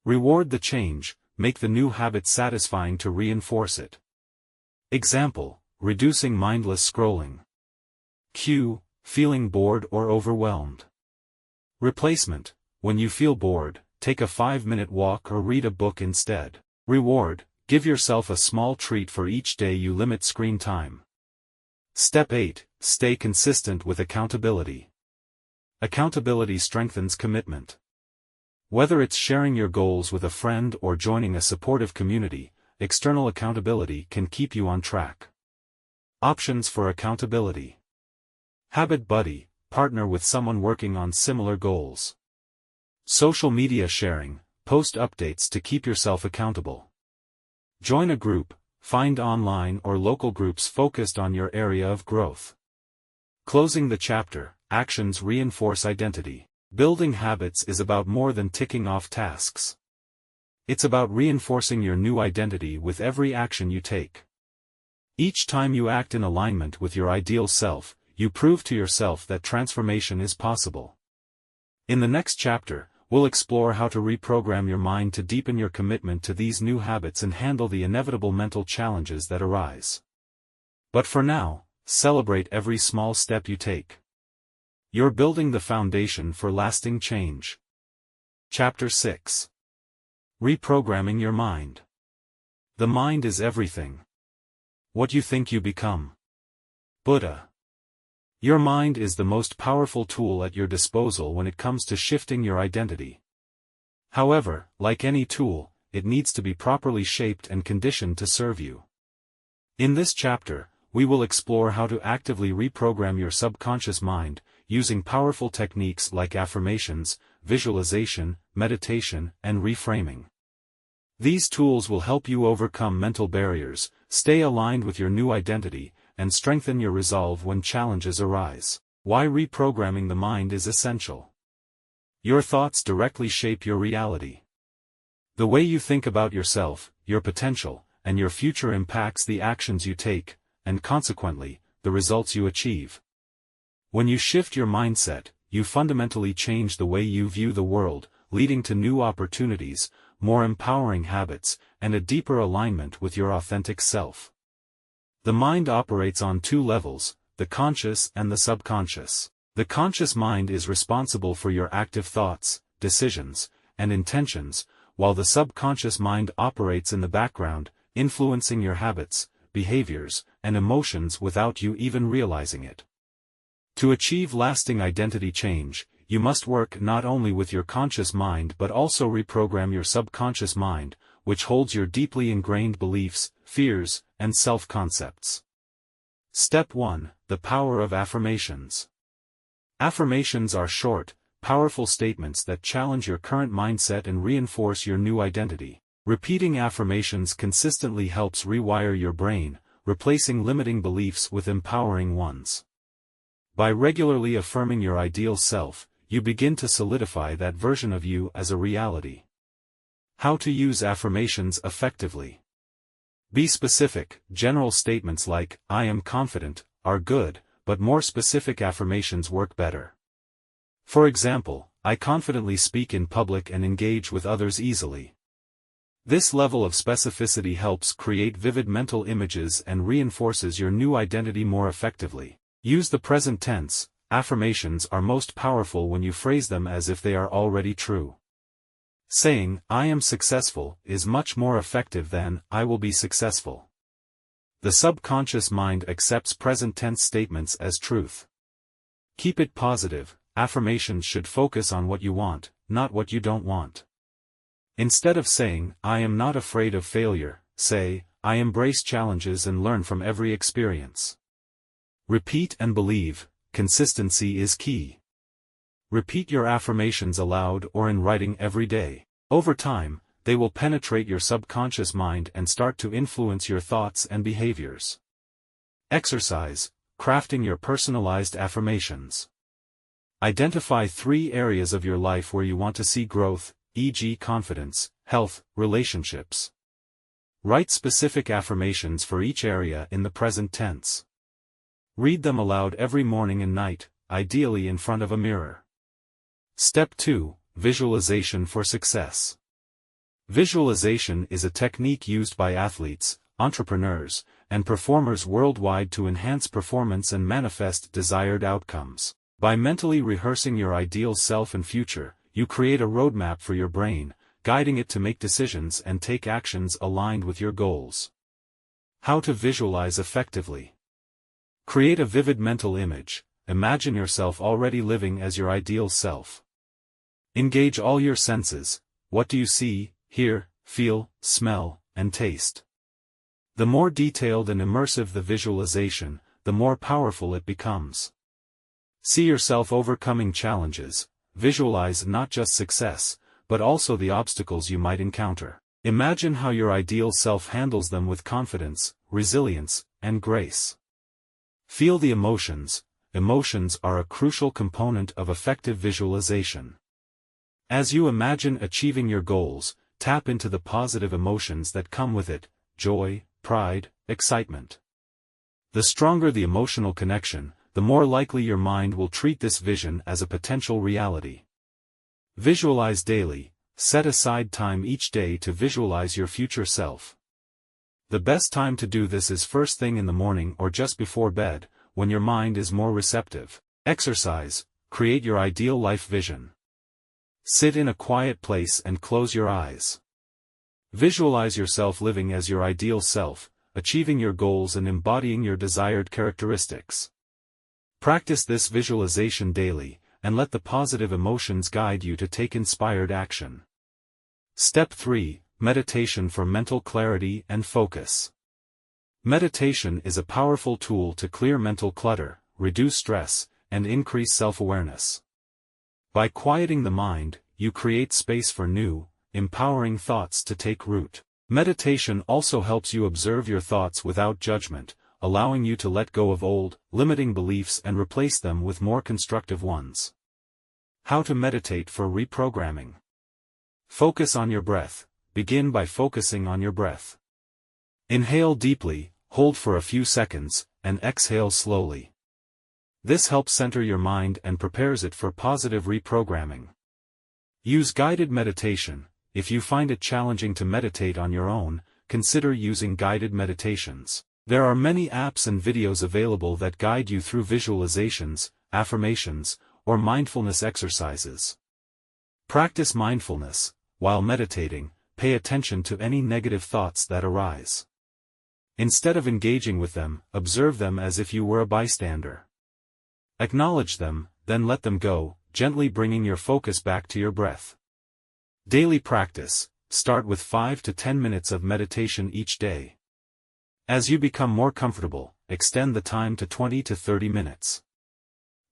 Reward the change, make the new habit satisfying to reinforce it. Example, reducing mindless scrolling. Cue, feeling bored or overwhelmed. Replacement, when you feel bored, take a 5-minute walk or read a book instead. Reward, give yourself a small treat for each day you limit screen time. Step 8. Stay consistent with accountability. Accountability strengthens commitment. Whether it's sharing your goals with a friend or joining a supportive community, external accountability can keep you on track. Options for accountability. Habit buddy, partner with someone working on similar goals. Social media sharing, post updates to keep yourself accountable. Join a group, find online or local groups focused on your area of growth. Closing the chapter, actions reinforce identity. Building habits is about more than ticking off tasks. It's about reinforcing your new identity with every action you take. Each time you act in alignment with your ideal self, you prove to yourself that transformation is possible. In the next chapter, we'll explore how to reprogram your mind to deepen your commitment to these new habits and handle the inevitable mental challenges that arise. But for now, celebrate every small step you take. You're building the foundation for lasting change. Chapter 6. Reprogramming your mind. The mind is everything. What you think you become. Buddha. Your mind is the most powerful tool at your disposal when it comes to shifting your identity. However, like any tool, it needs to be properly shaped and conditioned to serve you. In this chapter, we will explore how to actively reprogram your subconscious mind, using powerful techniques like affirmations, visualization, meditation, and reframing. These tools will help you overcome mental barriers, stay aligned with your new identity, and strengthen your resolve when challenges arise. Why reprogramming the mind is essential. Your thoughts directly shape your reality. The way you think about yourself, your potential, and your future impacts the actions you take, and consequently, the results you achieve. When you shift your mindset, you fundamentally change the way you view the world, leading to new opportunities, more empowering habits, and a deeper alignment with your authentic self. The mind operates on two levels, the conscious and the subconscious. The conscious mind is responsible for your active thoughts, decisions, and intentions, while the subconscious mind operates in the background, influencing your habits, behaviors, and emotions without you even realizing it. To achieve lasting identity change, you must work not only with your conscious mind but also reprogram your subconscious mind, which holds your deeply ingrained beliefs, fears, and self-concepts. Step 1. The power of affirmations. Affirmations are short, powerful statements that challenge your current mindset and reinforce your new identity. Repeating affirmations consistently helps rewire your brain, replacing limiting beliefs with empowering ones. By regularly affirming your ideal self, you begin to solidify that version of you as a reality. How to use affirmations effectively. Be specific. General statements like, "I am confident," are good, but more specific affirmations work better. For example, "I confidently speak in public and engage with others easily." This level of specificity helps create vivid mental images and reinforces your new identity more effectively. Use the present tense. Affirmations are most powerful when you phrase them as if they are already true. Saying, "I am successful," is much more effective than, "I will be successful." The subconscious mind accepts present tense statements as truth. Keep it positive. Affirmations should focus on what you want, not what you don't want. Instead of saying, "I am not afraid of failure," say, "I embrace challenges and learn from every experience." Repeat and believe. Consistency is key. Repeat your affirmations aloud or in writing every day. Over time, they will penetrate your subconscious mind and start to influence your thoughts and behaviors. Exercise. Crafting your personalized affirmations. Identify 3 areas of your life where you want to see growth, e.g., confidence, health, relationships. Write specific affirmations for each area in the present tense. Read them aloud every morning and night, ideally in front of a mirror. Step 2. Visualization for success. Visualization is a technique used by athletes, entrepreneurs, and performers worldwide to enhance performance and manifest desired outcomes. By mentally rehearsing your ideal self and future, you create a roadmap for your brain, guiding it to make decisions and take actions aligned with your goals. How to visualize effectively. Create a vivid mental image. Imagine yourself already living as your ideal self. Engage all your senses. What do you see, hear, feel, smell, and taste? The more detailed and immersive the visualization, the more powerful it becomes. See yourself overcoming challenges. Visualize not just success, but also the obstacles you might encounter. Imagine how your ideal self handles them with confidence, resilience, and grace. Feel the emotions. Emotions are a crucial component of effective visualization. As you imagine achieving your goals, tap into the positive emotions that come with it: joy, pride, excitement. The stronger the emotional connection, the more likely your mind will treat this vision as a potential reality. Visualize daily. Set aside time each day to visualize your future self. The best time to do this is first thing in the morning or just before bed, when your mind is more receptive. Exercise. Create your ideal life vision. Sit in a quiet place and close your eyes. Visualize yourself living as your ideal self, achieving your goals and embodying your desired characteristics. Practice this visualization daily, and let the positive emotions guide you to take inspired action. Step 3. Meditation for mental clarity and focus. Meditation is a powerful tool to clear mental clutter, reduce stress, and increase self-awareness. By quieting the mind, you create space for new, empowering thoughts to take root. Meditation also helps you observe your thoughts without judgment, allowing you to let go of old, limiting beliefs and replace them with more constructive ones. How to meditate for reprogramming. Focus on your breath. Begin by focusing on your breath. Inhale deeply, hold for a few seconds, and exhale slowly. This helps center your mind and prepares it for positive reprogramming. Use guided meditation. If you find it challenging to meditate on your own, consider using guided meditations. There are many apps and videos available that guide you through visualizations, affirmations, or mindfulness exercises. Practice mindfulness. While meditating, pay attention to any negative thoughts that arise. Instead of engaging with them, observe them as if you were a bystander. Acknowledge them, then let them go, gently bringing your focus back to your breath. Daily practice. Start with 5 to 10 minutes of meditation each day. As you become more comfortable, extend the time to 20 to 30 minutes.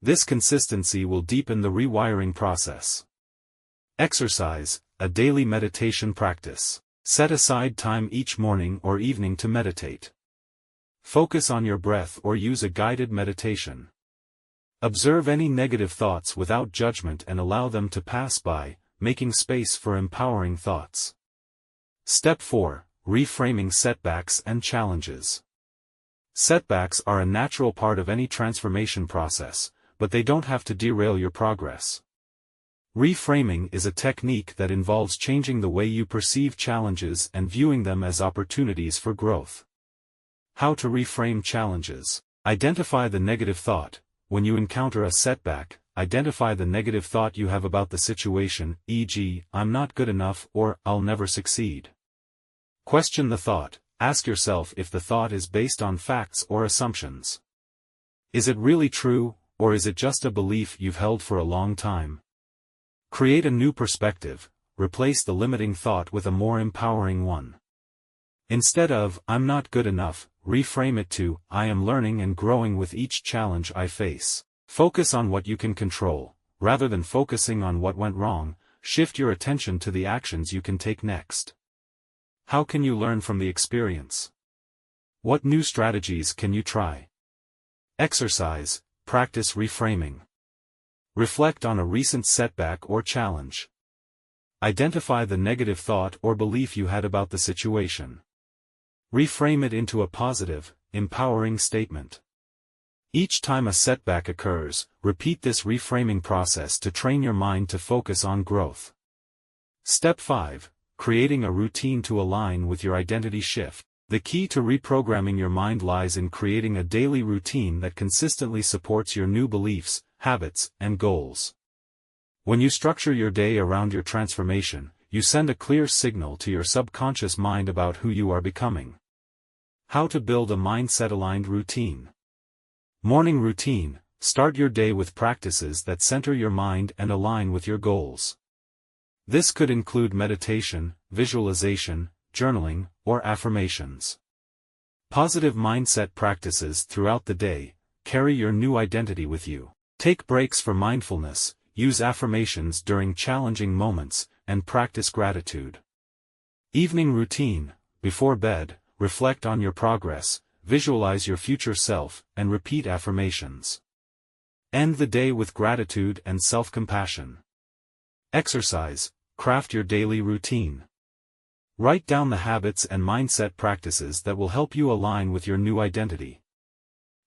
This consistency will deepen the rewiring process. Exercise. A daily meditation practice. Set aside time each morning or evening to meditate. Focus on your breath or use a guided meditation. Observe any negative thoughts without judgment and allow them to pass by, making space for empowering thoughts. Step 4. Reframing setbacks and challenges. Setbacks are a natural part of any transformation process, but they don't have to derail your progress. Reframing is a technique that involves changing the way you perceive challenges and viewing them as opportunities for growth. How to reframe challenges. Identify the negative thought. When you encounter a setback, identify the negative thought you have about the situation, e.g., I'm not good enough or I'll never succeed. Question the thought. Ask yourself if the thought is based on facts or assumptions. Is it really true, or is it just a belief you've held for a long time? Create a new perspective. Replace the limiting thought with a more empowering one. Instead of, I'm not good enough, reframe it to, I am learning and growing with each challenge I face. Focus on what you can control. Rather than focusing on what went wrong, shift your attention to the actions you can take next. How can you learn from the experience? What new strategies can you try? Exercise. Practice reframing. Reflect on a recent setback or challenge. Identify the negative thought or belief you had about the situation. Reframe it into a positive, empowering statement. Each time a setback occurs, repeat this reframing process to train your mind to focus on growth. Step 5. Creating a routine to align with your identity shift. The key to reprogramming your mind lies in creating a daily routine that consistently supports your new beliefs, habits, and goals. When you structure your day around your transformation, you send a clear signal to your subconscious mind about who you are becoming. How to build a mindset-aligned routine. Morning routine. Start your day with practices that center your mind and align with your goals. This could include meditation, visualization, journaling, or affirmations. Positive mindset practices throughout the day. Carry your new identity with you. Take breaks for mindfulness, use affirmations during challenging moments, and practice gratitude. Evening routine. Before bed, reflect on your progress, visualize your future self, and repeat affirmations. End the day with gratitude and self-compassion. Exercise. Craft your daily routine. Write down the habits and mindset practices that will help you align with your new identity.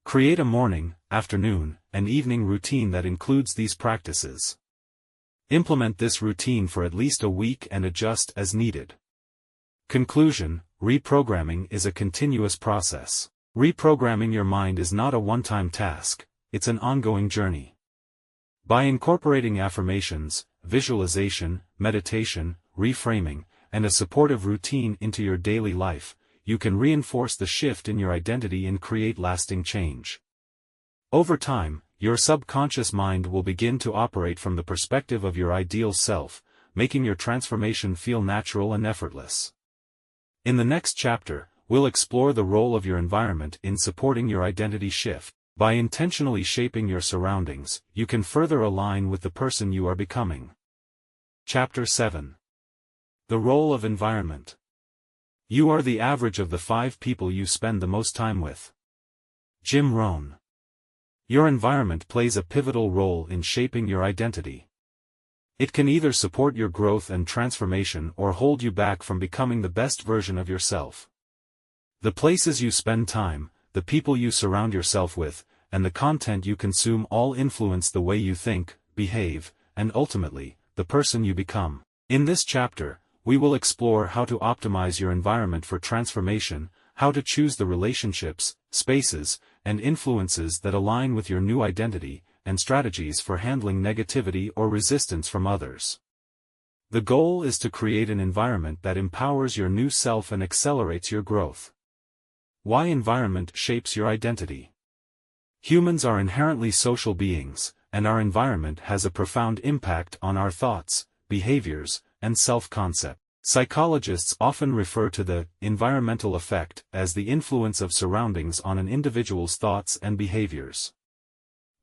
Create a morning, afternoon, and evening routine that includes these practices. Implement this routine for at least a week and adjust as needed. Conclusion. Reprogramming is a continuous process. Reprogramming your mind is not a one-time task, it's an ongoing journey. By incorporating affirmations, visualization, meditation, reframing, and a supportive routine into your daily life, you can reinforce the shift in your identity and create lasting change. Over time, your subconscious mind will begin to operate from the perspective of your ideal self, making your transformation feel natural and effortless. In the next chapter, we'll explore the role of your environment in supporting your identity shift. By intentionally shaping your surroundings, you can further align with the person you are becoming. Chapter 7. The role of environment. You are the average of the 5 people you spend the most time with. Jim Rohn. Your environment plays a pivotal role in shaping your identity. It can either support your growth and transformation or hold you back from becoming the best version of yourself. The places you spend time, the people you surround yourself with, and the content you consume all influence the way you think, behave, and ultimately, the person you become. In this chapter, we will explore how to optimize your environment for transformation, how to choose the relationships, spaces, and influences that align with your new identity, and strategies for handling negativity or resistance from others. The goal is to create an environment that empowers your new self and accelerates your growth. Why environment shapes your identity. Humans are inherently social beings, and our environment has a profound impact on our thoughts, behaviors, and self-concept. Psychologists often refer to the environmental effect as the influence of surroundings on an individual's thoughts and behaviors.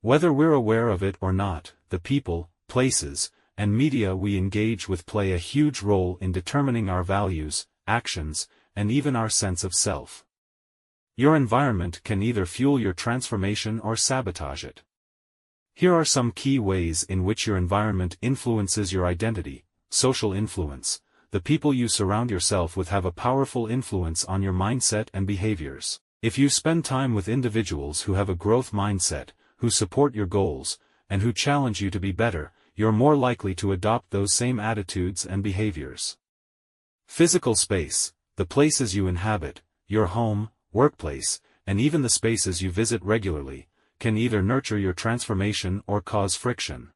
Whether we're aware of it or not, the people, places, and media we engage with play a huge role in determining our values, actions, and even our sense of self. Your environment can either fuel your transformation or sabotage it. Here are some key ways in which your environment influences your identity. Social influence. The people you surround yourself with have a powerful influence on your mindset and behaviors. If you spend time with individuals who have a growth mindset, who support your goals, and who challenge you to be better, you're more likely to adopt those same attitudes and behaviors. Physical space. The places you inhabit, your home, workplace, and even the spaces you visit regularly, can either nurture your transformation or cause friction.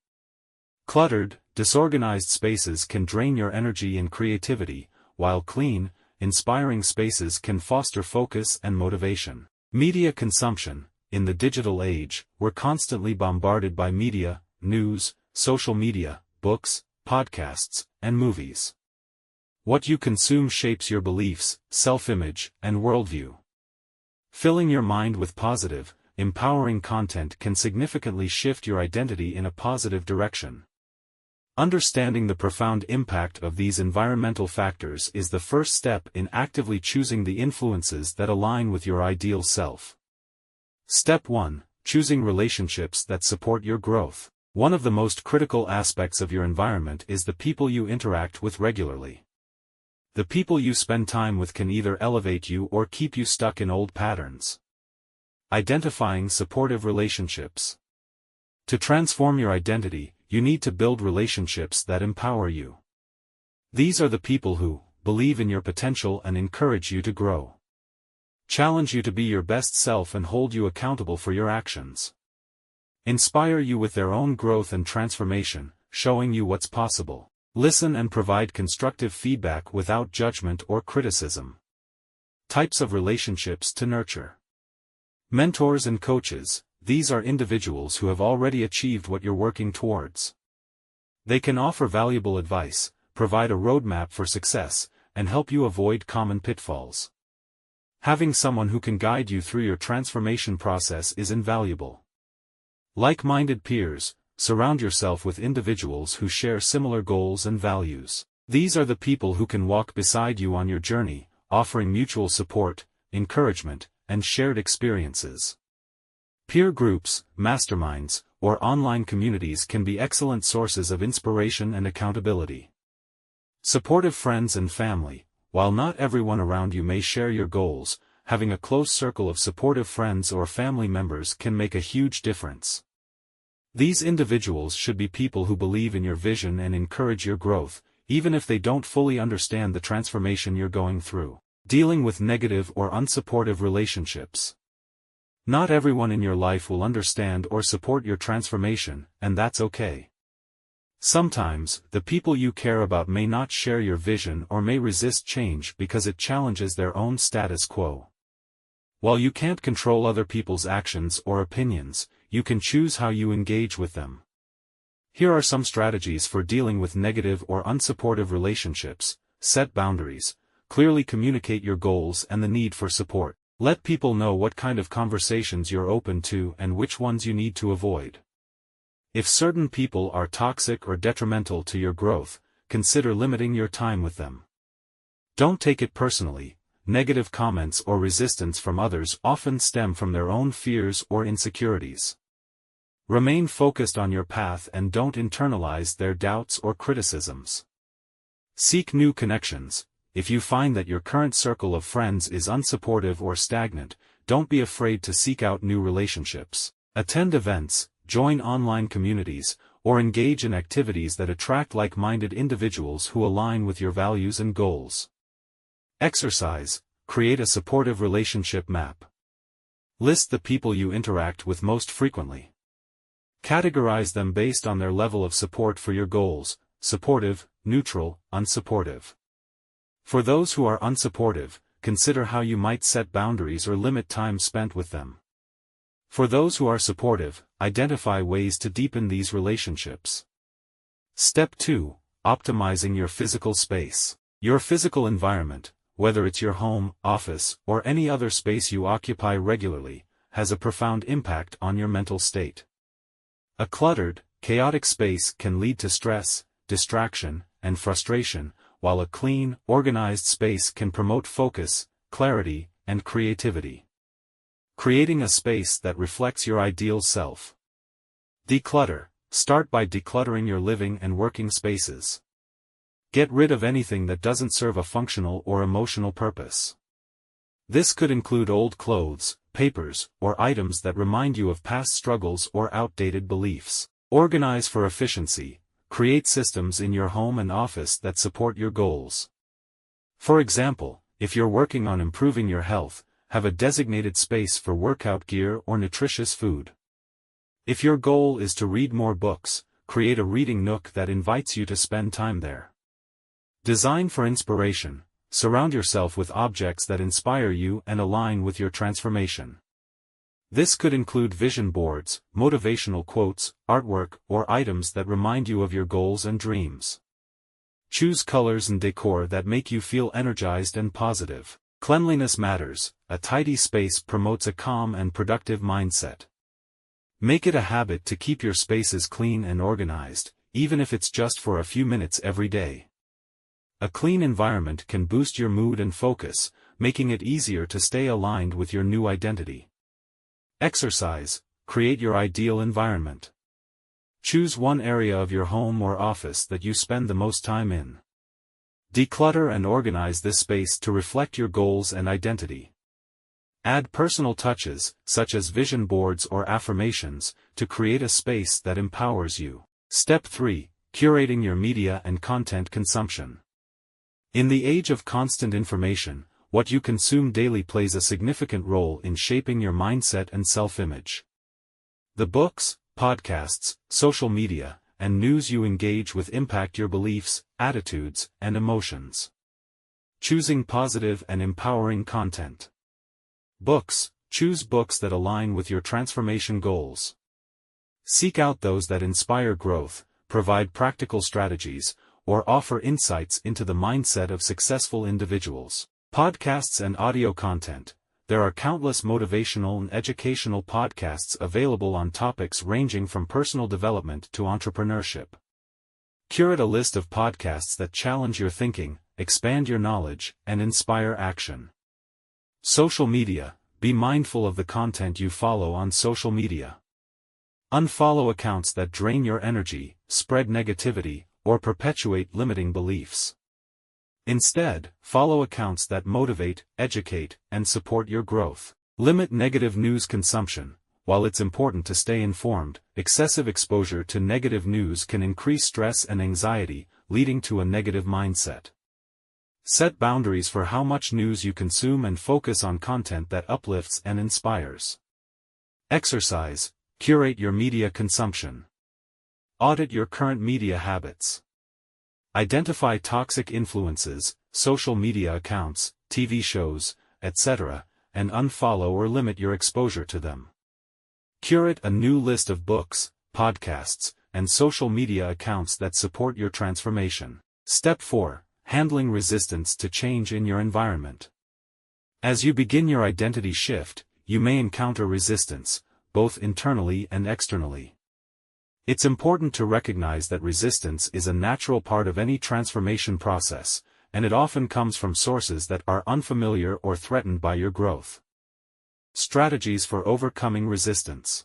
Cluttered, disorganized spaces can drain your energy and creativity, while clean, inspiring spaces can foster focus and motivation. Media consumption. In the digital age, we're constantly bombarded by media, news, social media, books, podcasts, and movies. What you consume shapes your beliefs, self-image, and worldview. Filling your mind with positive, empowering content can significantly shift your identity in a positive direction. Understanding the profound impact of these environmental factors is the first step in actively choosing the influences that align with your ideal self. Step 1. Choosing relationships that support your growth. One of the most critical aspects of your environment is the people you interact with regularly. The people you spend time with can either elevate you or keep you stuck in old patterns. Identifying supportive relationships. To transform your identity, you need to build relationships that empower you. These are the people who believe in your potential and encourage you to grow. Challenge you to be your best self and hold you accountable for your actions. Inspire you with their own growth and transformation, showing you what's possible. Listen and provide constructive feedback without judgment or criticism. Types of relationships to nurture. Mentors and coaches. these are individuals who have already achieved what you're working towards. They can offer valuable advice, provide a roadmap for success, and help you avoid common pitfalls. Having someone who can guide you through your transformation process is invaluable. Like-minded peers, surround yourself with individuals who share similar goals and values. These are the people who can walk beside you on your journey, offering mutual support, encouragement, and shared experiences. Peer groups, masterminds, or online communities can be excellent sources of inspiration and accountability. Supportive friends and family. While not everyone around you may share your goals, having a close circle of supportive friends or family members can make a huge difference. These individuals should be people who believe in your vision and encourage your growth, even if they don't fully understand the transformation you're going through. Dealing with negative or unsupportive relationships. Not everyone in your life will understand or support your transformation, and that's okay. Sometimes, the people you care about may not share your vision or may resist change because it challenges their own status quo. While you can't control other people's actions or opinions, you can choose how you engage with them. Here are some strategies for dealing with negative or unsupportive relationships. Set boundaries. Clearly communicate your goals and the need for support. Let people know what kind of conversations you're open to and which ones you need to avoid. If certain people are toxic or detrimental to your growth, consider limiting your time with them. Don't take it personally. Negative comments or resistance from others often stem from their own fears or insecurities. Remain focused on your path and don't internalize their doubts or criticisms. Seek new connections. If you find that your current circle of friends is unsupportive or stagnant, don't be afraid to seek out new relationships. Attend events, join online communities, or engage in activities that attract like-minded individuals who align with your values and goals. Exercise. Create a supportive relationship map. List the people you interact with most frequently. Categorize them based on their level of support for your goals: supportive, neutral, unsupportive. For those who are unsupportive, consider how you might set boundaries or limit time spent with them. For those who are supportive, identify ways to deepen these relationships. Step 2. Optimizing your physical space. Your physical environment, whether it's your home, office, or any other space you occupy regularly, has a profound impact on your mental state. A cluttered, chaotic space can lead to stress, distraction, and frustration, while a clean, organized space can promote focus, clarity, and creativity. Creating a space that reflects your ideal self. Declutter. Start by decluttering your living and working spaces. Get rid of anything that doesn't serve a functional or emotional purpose. This could include old clothes, papers, or items that remind you of past struggles or outdated beliefs. Organize for efficiency. Create systems in your home and office that support your goals. For example, if you're working on improving your health, have a designated space for workout gear or nutritious food. If your goal is to read more books, create a reading nook that invites you to spend time there. Design for inspiration. Surround yourself with objects that inspire you and align with your transformation. This could include vision boards, motivational quotes, artwork, or items that remind you of your goals and dreams. Choose colors and decor that make you feel energized and positive. Cleanliness matters. A tidy space promotes a calm and productive mindset. Make it a habit to keep your spaces clean and organized, even if it's just for a few minutes every day. A clean environment can boost your mood and focus, making it easier to stay aligned with your new identity. Exercise. Create your ideal environment. Choose one area of your home or office that you spend the most time in. Declutter and organize this space to reflect your goals and identity. Add personal touches, such as vision boards or affirmations, to create a space that empowers you. Step 3. Curating your media and content consumption. In the age of constant information, what you consume daily plays a significant role in shaping your mindset and self-image. The books, podcasts, social media, and news you engage with impact your beliefs, attitudes, and emotions. Choosing positive and empowering content. Books. Choose books that align with your transformation goals. Seek out those that inspire growth, provide practical strategies, or offer insights into the mindset of successful individuals. Podcasts and audio content. There are countless motivational and educational podcasts available on topics ranging from personal development to entrepreneurship. Curate a list of podcasts that challenge your thinking, expand your knowledge, and inspire action. Social media. Be mindful of the content you follow on social media. Unfollow accounts that drain your energy, spread negativity, or perpetuate limiting beliefs. Instead, follow accounts that motivate, educate, and support your growth. Limit negative news consumption. While it's important to stay informed, excessive exposure to negative news can increase stress and anxiety, leading to a negative mindset. Set boundaries for how much news you consume and focus on content that uplifts and inspires. Exercise. Curate your media consumption. Audit your current media habits. Identify toxic influences, social media accounts, TV shows, etc., and unfollow or limit your exposure to them. Curate a new list of books, podcasts, and social media accounts that support your transformation. Step 4. Handling resistance to change in your environment. As you begin your identity shift, you may encounter resistance, both internally and externally. It's important to recognize that resistance is a natural part of any transformation process, and it often comes from sources that are unfamiliar or threatened by your growth. Strategies for overcoming resistance.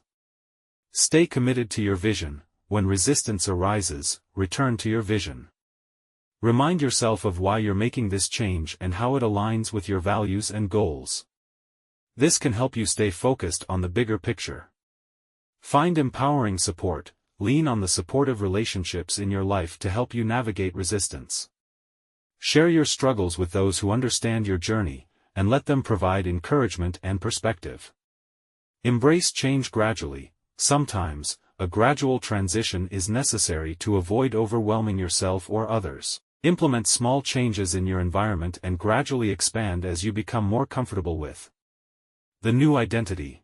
Stay committed to your vision. When resistance arises, return to your vision. Remind yourself of why you're making this change and how it aligns with your values and goals. This can help you stay focused on the bigger picture. Find empowering support. Lean on the supportive relationships in your life to help you navigate resistance. Share your struggles with those who understand your journey, and let them provide encouragement and perspective. Embrace change gradually. Sometimes, a gradual transition is necessary to avoid overwhelming yourself or others. Implement small changes in your environment and gradually expand as you become more comfortable with the new identity.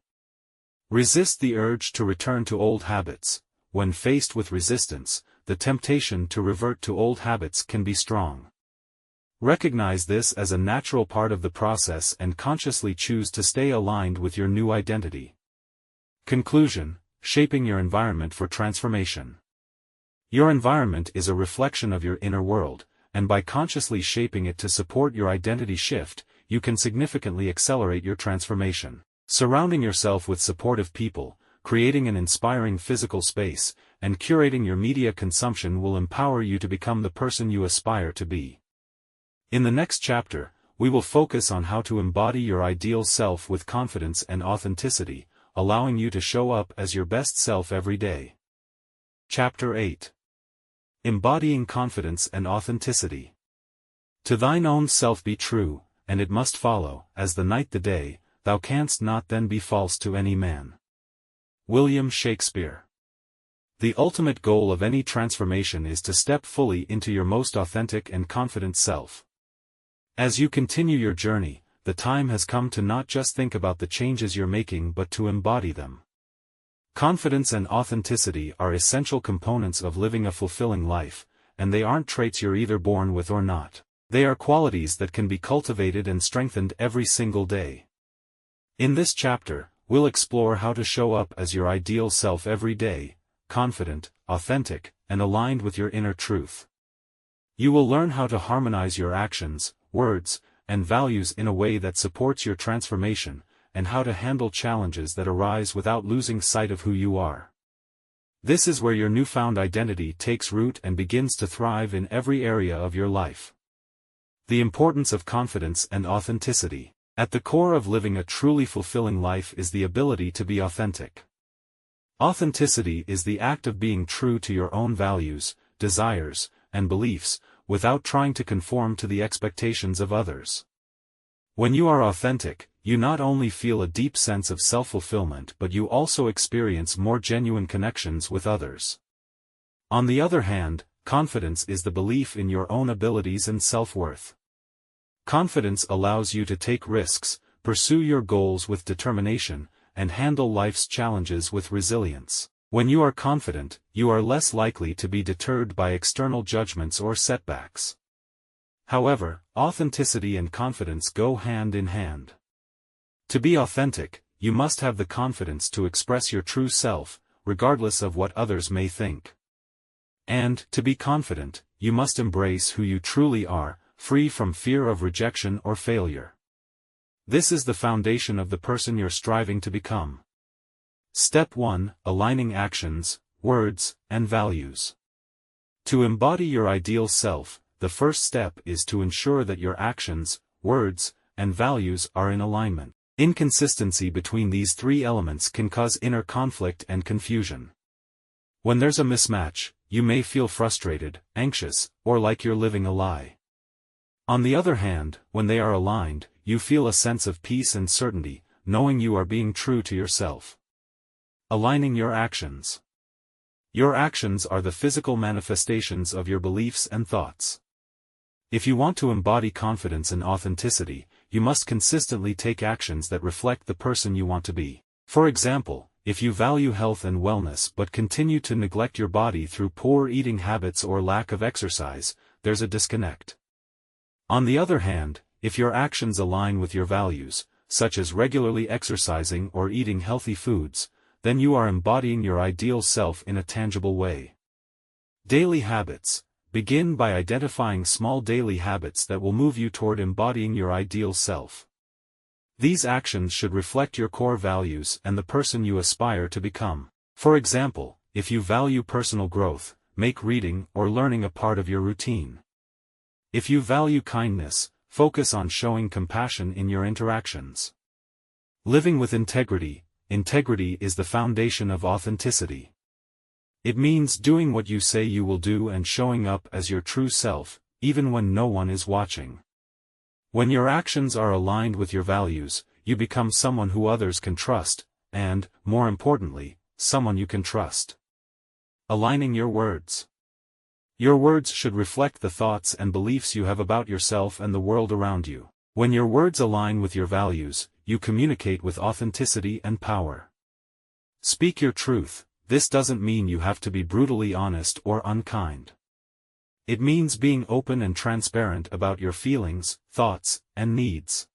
Resist the urge to return to old habits. When faced with resistance, the temptation to revert to old habits can be strong. Recognize this as a natural part of the process and consciously choose to stay aligned with your new identity. Conclusion. Shaping your environment for transformation. Your environment is a reflection of your inner world, and by consciously shaping it to support your identity shift, you can significantly accelerate your transformation. Surrounding yourself with supportive people, creating an inspiring physical space, and curating your media consumption will empower you to become the person you aspire to be. In the next chapter, we will focus on how to embody your ideal self with confidence and authenticity, allowing you to show up as your best self every day. Chapter 8. Embodying confidence and authenticity. To thine own self be true, and it must follow, as the night the day, thou canst not then be false to any man. William Shakespeare. The ultimate goal of any transformation is to step fully into your most authentic and confident self. As you continue your journey, the time has come to not just think about the changes you're making but to embody them. Confidence and authenticity are essential components of living a fulfilling life, and they aren't traits you're either born with or not. They are qualities that can be cultivated and strengthened every single day. In this chapter, we'll explore how to show up as your ideal self every day, confident, authentic, and aligned with your inner truth. You will learn how to harmonize your actions, words, and values in a way that supports your transformation, and how to handle challenges that arise without losing sight of who you are. This is where your newfound identity takes root and begins to thrive in every area of your life. The importance of confidence and authenticity. At the core of living a truly fulfilling life is the ability to be authentic. Authenticity is the act of being true to your own values, desires, and beliefs, without trying to conform to the expectations of others. When you are authentic, you not only feel a deep sense of self-fulfillment but you also experience more genuine connections with others. On the other hand, confidence is the belief in your own abilities and self-worth. Confidence allows you to take risks, pursue your goals with determination, and handle life's challenges with resilience. When you are confident, you are less likely to be deterred by external judgments or setbacks. However, authenticity and confidence go hand in hand. To be authentic, you must have the confidence to express your true self, regardless of what others may think. And, to be confident, you must embrace who you truly are, free from fear of rejection or failure. This is the foundation of the person you're striving to become. Step 1. Aligning actions, words, and values. To embody your ideal self, the first step is to ensure that your actions, words, and values are in alignment. Inconsistency between these three elements can cause inner conflict and confusion. When there's a mismatch, you may feel frustrated, anxious, or like you're living a lie. On the other hand, when they are aligned, you feel a sense of peace and certainty, knowing you are being true to yourself. Aligning your actions. Your actions are the physical manifestations of your beliefs and thoughts. If you want to embody confidence and authenticity, you must consistently take actions that reflect the person you want to be. For example, if you value health and wellness but continue to neglect your body through poor eating habits or lack of exercise, there's a disconnect. On the other hand, if your actions align with your values, such as regularly exercising or eating healthy foods, then you are embodying your ideal self in a tangible way. Daily habits. Begin by identifying small daily habits that will move you toward embodying your ideal self. These actions should reflect your core values and the person you aspire to become. For example, if you value personal growth, make reading or learning a part of your routine. If you value kindness, focus on showing compassion in your interactions. Living with integrity. Integrity is the foundation of authenticity. It means doing what you say you will do and showing up as your true self, even when no one is watching. When your actions are aligned with your values, you become someone who others can trust, and, more importantly, someone you can trust. Aligning your words. Your words should reflect the thoughts and beliefs you have about yourself and the world around you. When your words align with your values, you communicate with authenticity and power. Speak your truth. This doesn't mean you have to be brutally honest or unkind. It means being open and transparent about your feelings, thoughts, and needs.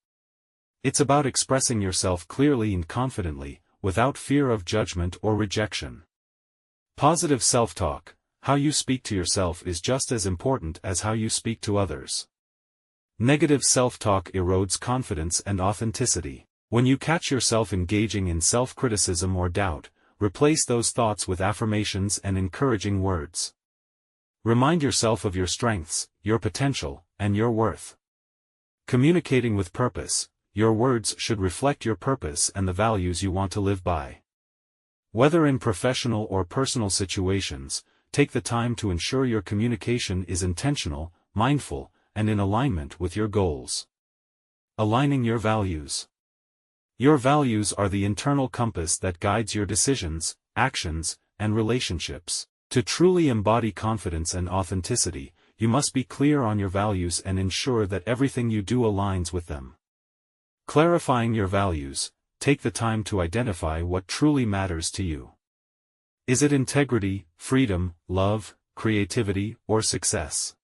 It's about expressing yourself clearly and confidently, without fear of judgment or rejection. Positive self-talk. How you speak to yourself is just as important as how you speak to others. Negative self-talk erodes confidence and authenticity. When you catch yourself engaging in self-criticism or doubt, replace those thoughts with affirmations and encouraging words. Remind yourself of your strengths, your potential, and your worth. Communicating with purpose. Your words should reflect your purpose and the values you want to live by. Whether in professional or personal situations, take the time to ensure your communication is intentional, mindful, and in alignment with your goals. Aligning your values. Your values are the internal compass that guides your decisions, actions, and relationships. To truly embody confidence and authenticity, you must be clear on your values and ensure that everything you do aligns with them. Clarifying your values. Take the time to identify what truly matters to you. Is it integrity, freedom, love, creativity, or success?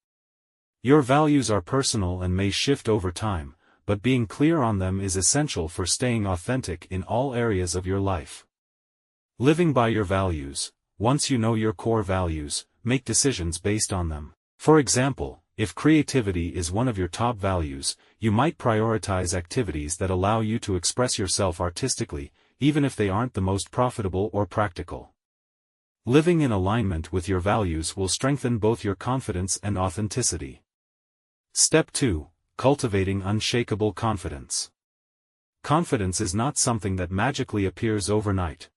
Your values are personal and may shift over time, but being clear on them is essential for staying authentic in all areas of your life. Living by your values. Once you know your core values, make decisions based on them. For example, if creativity is one of your top values, you might prioritize activities that allow you to express yourself artistically, even if they aren't the most profitable or practical. Living in alignment with your values will strengthen both your confidence and authenticity. Step 2. Cultivating unshakable confidence. Confidence is not something that magically appears overnight.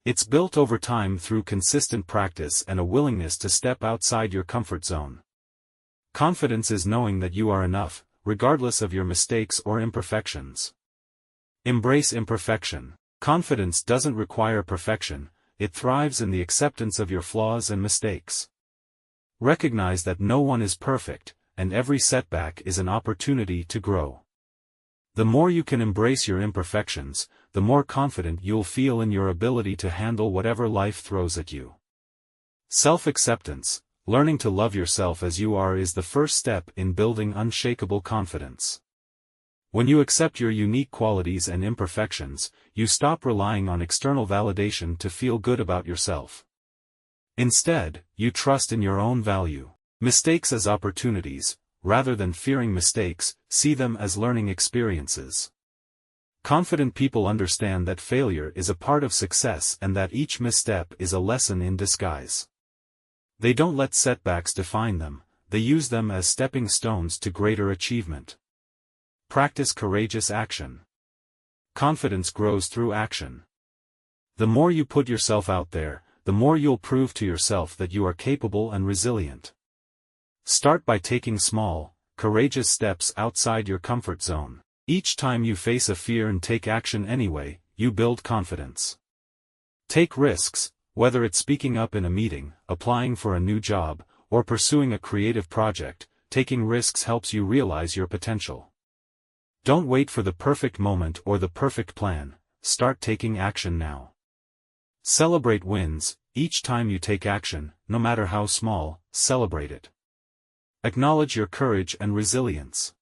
It's built over time through consistent practice and a willingness to step outside your comfort zone. Confidence is knowing that you are enough, regardless of your mistakes or imperfections. Embrace imperfection. Confidence doesn't require perfection, it thrives in the acceptance of your flaws and mistakes. Recognize that no one is perfect, and every setback is an opportunity to grow. The more you can embrace your imperfections, the more confident you'll feel in your ability to handle whatever life throws at you. Self-acceptance, learning to love yourself as you are, is the first step in building unshakable confidence. When you accept your unique qualities and imperfections, you stop relying on external validation to feel good about yourself. Instead, you trust in your own value. Mistakes as opportunities, rather than fearing mistakes, see them as learning experiences. Confident people understand that failure is a part of success and that each misstep is a lesson in disguise. They don't let setbacks define them, they use them as stepping stones to greater achievement. Practice courageous action. Confidence grows through action. The more you put yourself out there, the more you'll prove to yourself that you are capable and resilient. Start by taking small, courageous steps outside your comfort zone. Each time you face a fear and take action anyway, you build confidence. Take risks, whether it's speaking up in a meeting, applying for a new job, or pursuing a creative project. Taking risks helps you realize your potential. Don't wait for the perfect moment or the perfect plan, start taking action now. Celebrate wins. Each time you take action, no matter how small, celebrate it. Acknowledge your courage and resilience.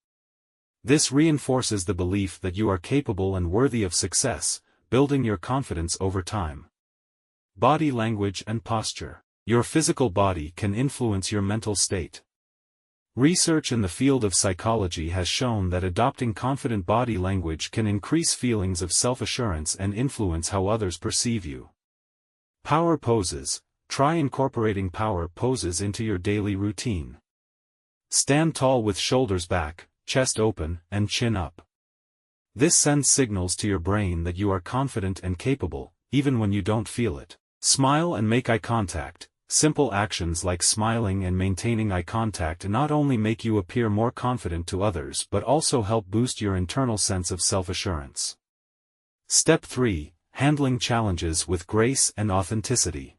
This reinforces the belief that you are capable and worthy of success, building your confidence over time. Body language and posture. Your physical body can influence your mental state. Research in the field of psychology has shown that adopting confident body language can increase feelings of self-assurance and influence how others perceive you. Power poses. Try incorporating power poses into your daily routine. Stand tall with shoulders back, chest open, and chin up. This sends signals to your brain that you are confident and capable, even when you don't feel it. Smile and make eye contact. Simple actions like smiling and maintaining eye contact not only make you appear more confident to others but also help boost your internal sense of self-assurance. Step 3. Handling challenges with grace and authenticity.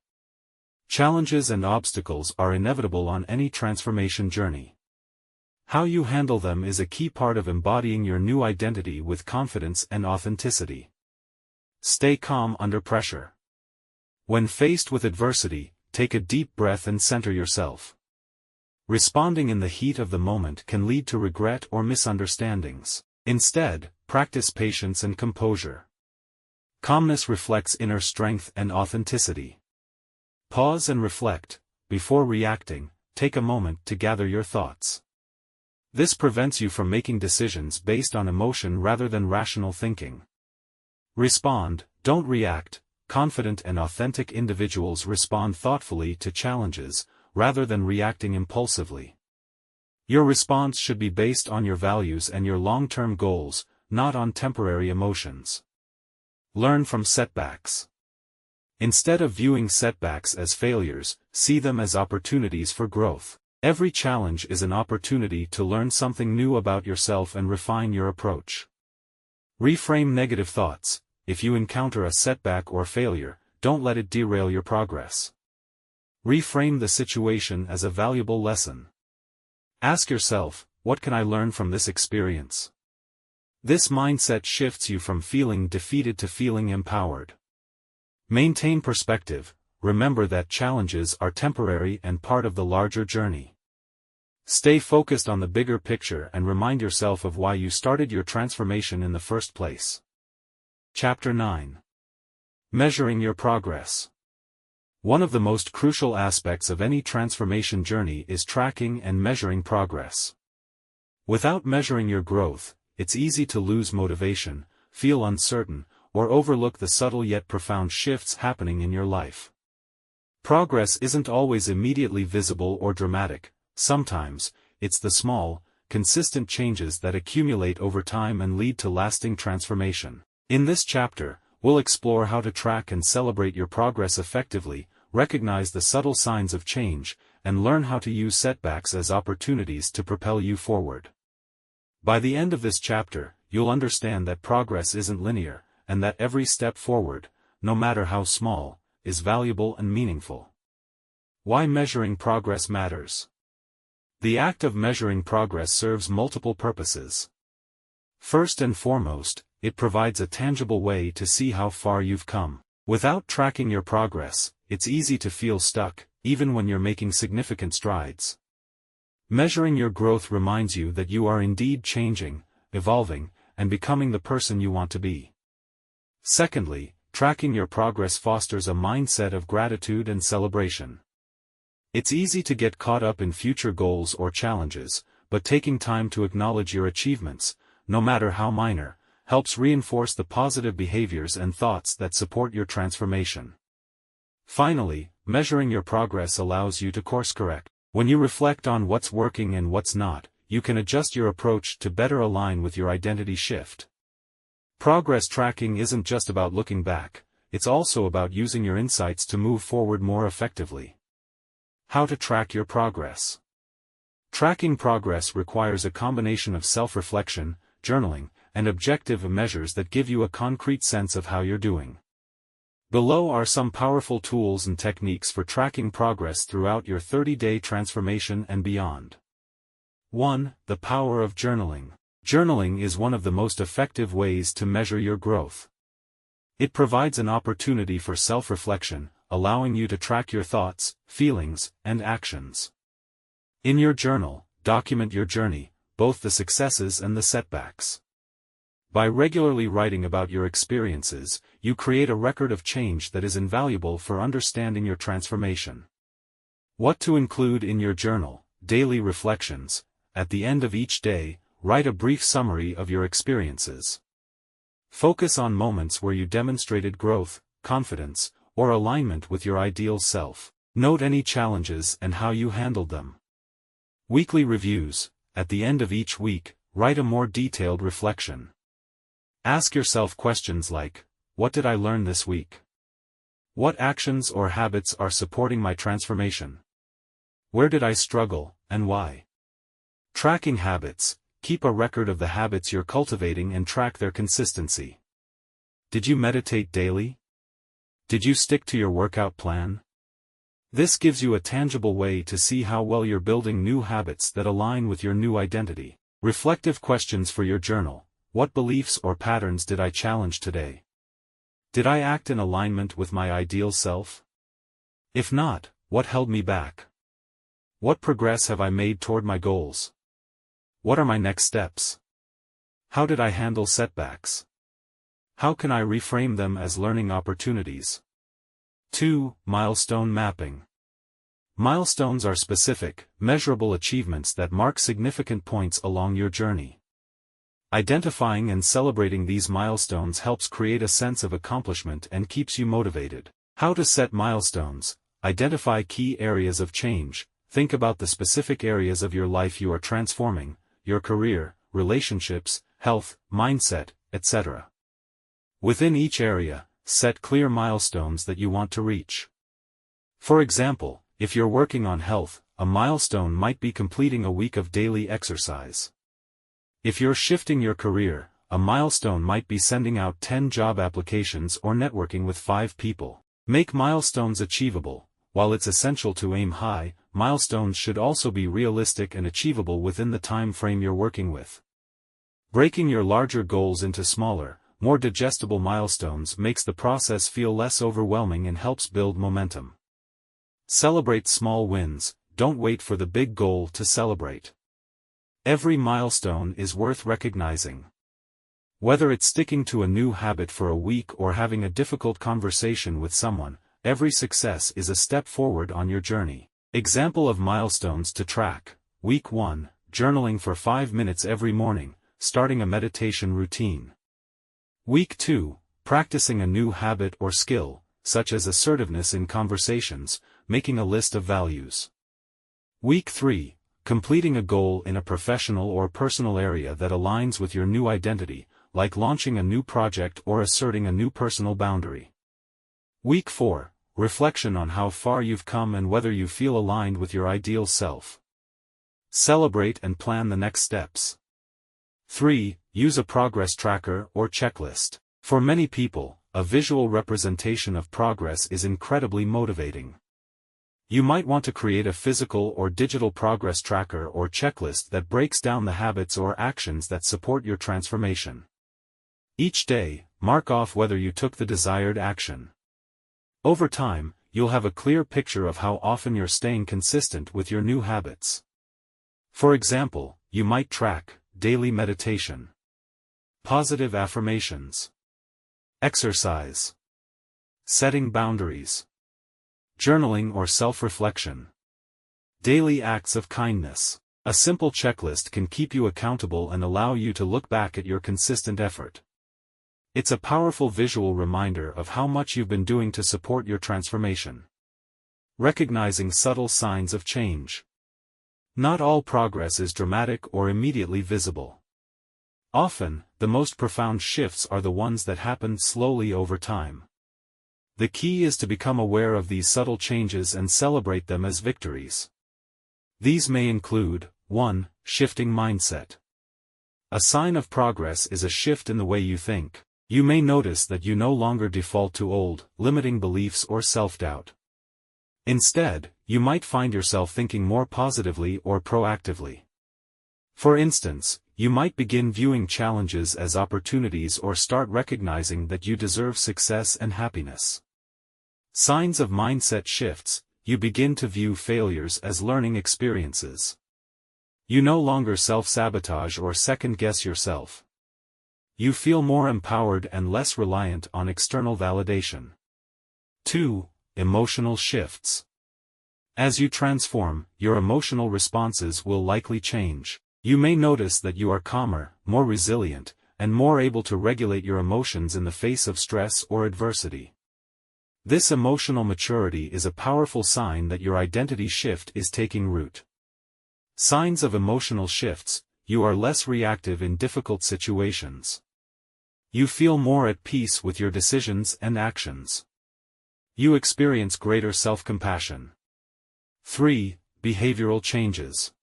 Challenges and obstacles are inevitable on any transformation journey. How you handle them is a key part of embodying your new identity with confidence and authenticity. Stay calm under pressure. When faced with adversity, take a deep breath and center yourself. Responding in the heat of the moment can lead to regret or misunderstandings. Instead, practice patience and composure. Calmness reflects inner strength and authenticity. Pause and reflect. Before reacting, take a moment to gather your thoughts. This prevents you from making decisions based on emotion rather than rational thinking. Respond, don't react. Confident and authentic individuals respond thoughtfully to challenges, rather than reacting impulsively. Your response should be based on your values and your long-term goals, not on temporary emotions. Learn from setbacks. Instead of viewing setbacks as failures, see them as opportunities for growth. Every challenge is an opportunity to learn something new about yourself and refine your approach. Reframe negative thoughts. If you encounter a setback or failure, don't let it derail your progress. Reframe the situation as a valuable lesson. Ask yourself, what can I learn from this experience? This mindset shifts you from feeling defeated to feeling empowered. Maintain perspective. Remember that challenges are temporary and part of the larger journey. Stay focused on the bigger picture and remind yourself of why you started your transformation in the first place. Chapter 9. Measuring your progress. One of the most crucial aspects of any transformation journey is tracking and measuring progress. Without measuring your growth, it's easy to lose motivation, feel uncertain, or overlook the subtle yet profound shifts happening in your life. Progress isn't always immediately visible or dramatic. Sometimes, it's the small, consistent changes that accumulate over time and lead to lasting transformation. In this chapter, we'll explore how to track and celebrate your progress effectively, recognize the subtle signs of change, and learn how to use setbacks as opportunities to propel you forward. By the end of this chapter, you'll understand that progress isn't linear, and that every step forward, no matter how small, is valuable and meaningful. Why measuring progress matters. The act of measuring progress serves multiple purposes. First and foremost, it provides a tangible way to see how far you've come. Without tracking your progress, it's easy to feel stuck, even when you're making significant strides. Measuring your growth reminds you that you are indeed changing, evolving, and becoming the person you want to be. Secondly, tracking your progress fosters a mindset of gratitude and celebration. It's easy to get caught up in future goals or challenges, but taking time to acknowledge your achievements, no matter how minor, helps reinforce the positive behaviors and thoughts that support your transformation. Finally, measuring your progress allows you to course-correct. When you reflect on what's working and what's not, you can adjust your approach to better align with your identity shift. Progress tracking isn't just about looking back, it's also about using your insights to move forward more effectively. How to track your progress. Tracking progress requires a combination of self-reflection, journaling, and objective measures that give you a concrete sense of how you're doing. Below are some powerful tools and techniques for tracking progress throughout your 30-day transformation and beyond. 1. The power of journaling. Journaling is one of the most effective ways to measure your growth. It provides an opportunity for self-reflection, allowing you to track your thoughts, feelings, and actions. In your journal, document your journey, both the successes and the setbacks. By regularly writing about your experiences, you create a record of change that is invaluable for understanding your transformation. What to include in your journal. Daily reflections. At the end of each day, write a brief summary of your experiences. Focus on moments where you demonstrated growth, confidence, or alignment with your ideal self. Note any challenges and how you handled them. Weekly reviews. At the end of each week, write a more detailed reflection. Ask yourself questions like, what did I learn this week? What actions or habits are supporting my transformation? Where did I struggle, and why? Tracking habits. Keep a record of the habits you're cultivating and track their consistency. Did you meditate daily? Did you stick to your workout plan? This gives you a tangible way to see how well you're building new habits that align with your new identity. Reflective questions for your journal. What beliefs or patterns did I challenge today? Did I act in alignment with my ideal self? If not, what held me back? What progress have I made toward my goals? What are my next steps? How did I handle setbacks? How can I reframe them as learning opportunities? 2. Milestone mapping. Milestones are specific, measurable achievements that mark significant points along your journey. Identifying and celebrating these milestones helps create a sense of accomplishment and keeps you motivated. How to set milestones. Identify key areas of change. Think about the specific areas of your life you are transforming, your career, relationships, health, mindset, etc. Within each area, set clear milestones that you want to reach. For example, if you're working on health, a milestone might be completing a week of daily exercise. If you're shifting your career, a milestone might be sending out 10 job applications or networking with 5 people. Make milestones achievable. While it's essential to aim high, milestones should also be realistic and achievable within the time frame you're working with. Breaking your larger goals into smaller, more digestible milestones makes the process feel less overwhelming and helps build momentum. Celebrate small wins. Don't wait for the big goal to celebrate. Every milestone is worth recognizing. Whether it's sticking to a new habit for a week or having a difficult conversation with someone, every success is a step forward on your journey. Example of milestones to track. Week 1, journaling for 5 minutes every morning, starting a meditation routine. Week 2, practicing a new habit or skill, such as assertiveness in conversations, making a list of values. Week 3, completing a goal in a professional or personal area that aligns with your new identity, like launching a new project or asserting a new personal boundary. Week 4, reflection on how far you've come and whether you feel aligned with your ideal self. Celebrate and plan the next steps. 3. Use a progress tracker or checklist. For many people, a visual representation of progress is incredibly motivating. You might want to create a physical or digital progress tracker or checklist that breaks down the habits or actions that support your transformation. Each day, mark off whether you took the desired action. Over time, you'll have a clear picture of how often you're staying consistent with your new habits. For example, you might track daily meditation, positive affirmations, exercise, setting boundaries, journaling or self-reflection, daily acts of kindness. A simple checklist can keep you accountable and allow you to look back at your consistent effort. It's a powerful visual reminder of how much you've been doing to support your transformation. Recognizing subtle signs of change. Not all progress is dramatic or immediately visible. Often, the most profound shifts are the ones that happen slowly over time. The key is to become aware of these subtle changes and celebrate them as victories. These may include: 1. Shifting mindset. A sign of progress is a shift in the way you think. You may notice that you no longer default to old, limiting beliefs or self-doubt. Instead, you might find yourself thinking more positively or proactively. For instance, you might begin viewing challenges as opportunities or start recognizing that you deserve success and happiness. Signs of mindset shifts: you begin to view failures as learning experiences. You no longer self-sabotage or second-guess yourself. You feel more empowered and less reliant on external validation. 2. Emotional shifts. As you transform, your emotional responses will likely change. You may notice that you are calmer, more resilient, and more able to regulate your emotions in the face of stress or adversity. This emotional maturity is a powerful sign that your identity shift is taking root. Signs of emotional shifts: you are less reactive in difficult situations. You feel more at peace with your decisions and actions. You experience greater self-compassion. 3. Behavioral changes.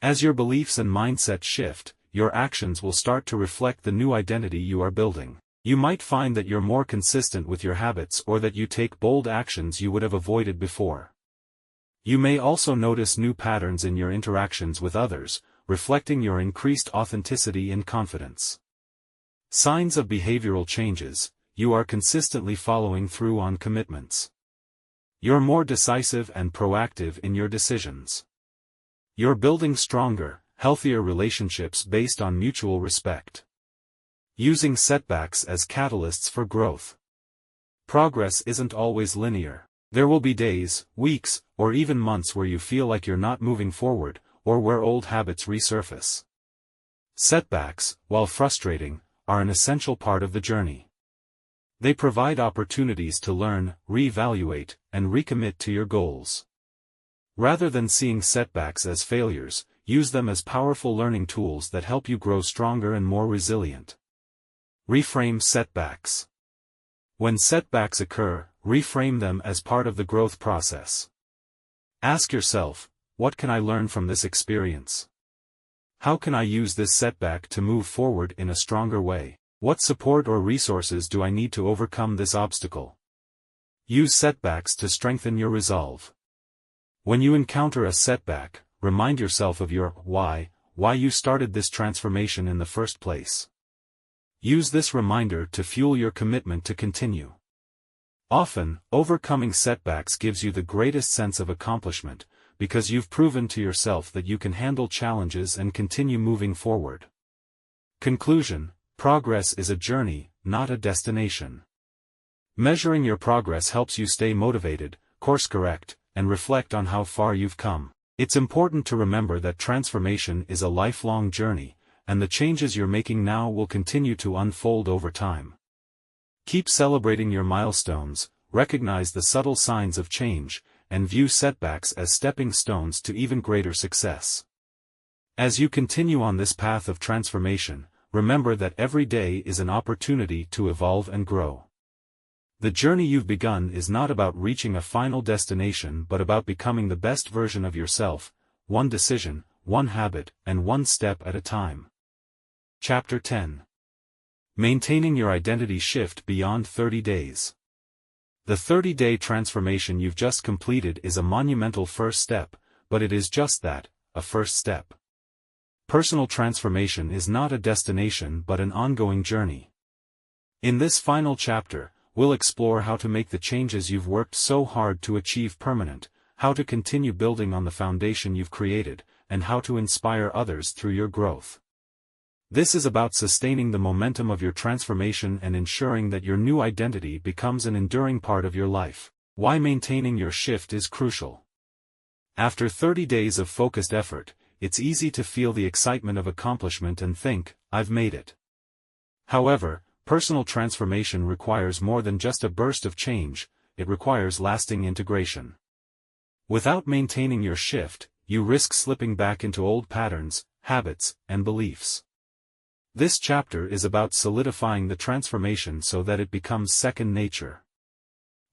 As your beliefs and mindset shift, your actions will start to reflect the new identity you are building. You might find that you're more consistent with your habits or that you take bold actions you would have avoided before. You may also notice new patterns in your interactions with others, reflecting your increased authenticity and confidence. Signs of behavioral changes: you are consistently following through on commitments. You're more decisive and proactive in your decisions. You're building stronger, healthier relationships based on mutual respect. Using setbacks as catalysts for growth. Progress isn't always linear. There will be days, weeks, or even months where you feel like you're not moving forward, or where old habits resurface. Setbacks, while frustrating, are an essential part of the journey. They provide opportunities to learn, reevaluate, and recommit to your goals. Rather than seeing setbacks as failures, use them as powerful learning tools that help you grow stronger and more resilient. Reframe setbacks. When setbacks occur, reframe them as part of the growth process. Ask yourself, what can I learn from this experience? How can I use this setback to move forward in a stronger way? What support or resources do I need to overcome this obstacle? Use setbacks to strengthen your resolve. When you encounter a setback, remind yourself of your why you started this transformation in the first place. Use this reminder to fuel your commitment to continue. Often, overcoming setbacks gives you the greatest sense of accomplishment, because you've proven to yourself that you can handle challenges and continue moving forward. Conclusion: progress is a journey, not a destination. Measuring your progress helps you stay motivated, course-correct, and reflect on how far you've come. It's important to remember that transformation is a lifelong journey, and the changes you're making now will continue to unfold over time. Keep celebrating your milestones, recognize the subtle signs of change, and view setbacks as stepping stones to even greater success. As you continue on this path of transformation, remember that every day is an opportunity to evolve and grow. The journey you've begun is not about reaching a final destination but about becoming the best version of yourself, one decision, one habit, and one step at a time. Chapter 10. Maintaining your identity shift beyond 30 days. The 30-day transformation you've just completed is a monumental first step, but it is just that, a first step. Personal transformation is not a destination but an ongoing journey. In this final chapter, we'll explore how to make the changes you've worked so hard to achieve permanent, how to continue building on the foundation you've created, and how to inspire others through your growth. This is about sustaining the momentum of your transformation and ensuring that your new identity becomes an enduring part of your life. Why maintaining your shift is crucial. After 30 days of focused effort, it's easy to feel the excitement of accomplishment and think, "I've made it." However, personal transformation requires more than just a burst of change, it requires lasting integration. Without maintaining your shift, you risk slipping back into old patterns, habits, and beliefs. This chapter is about solidifying the transformation so that it becomes second nature.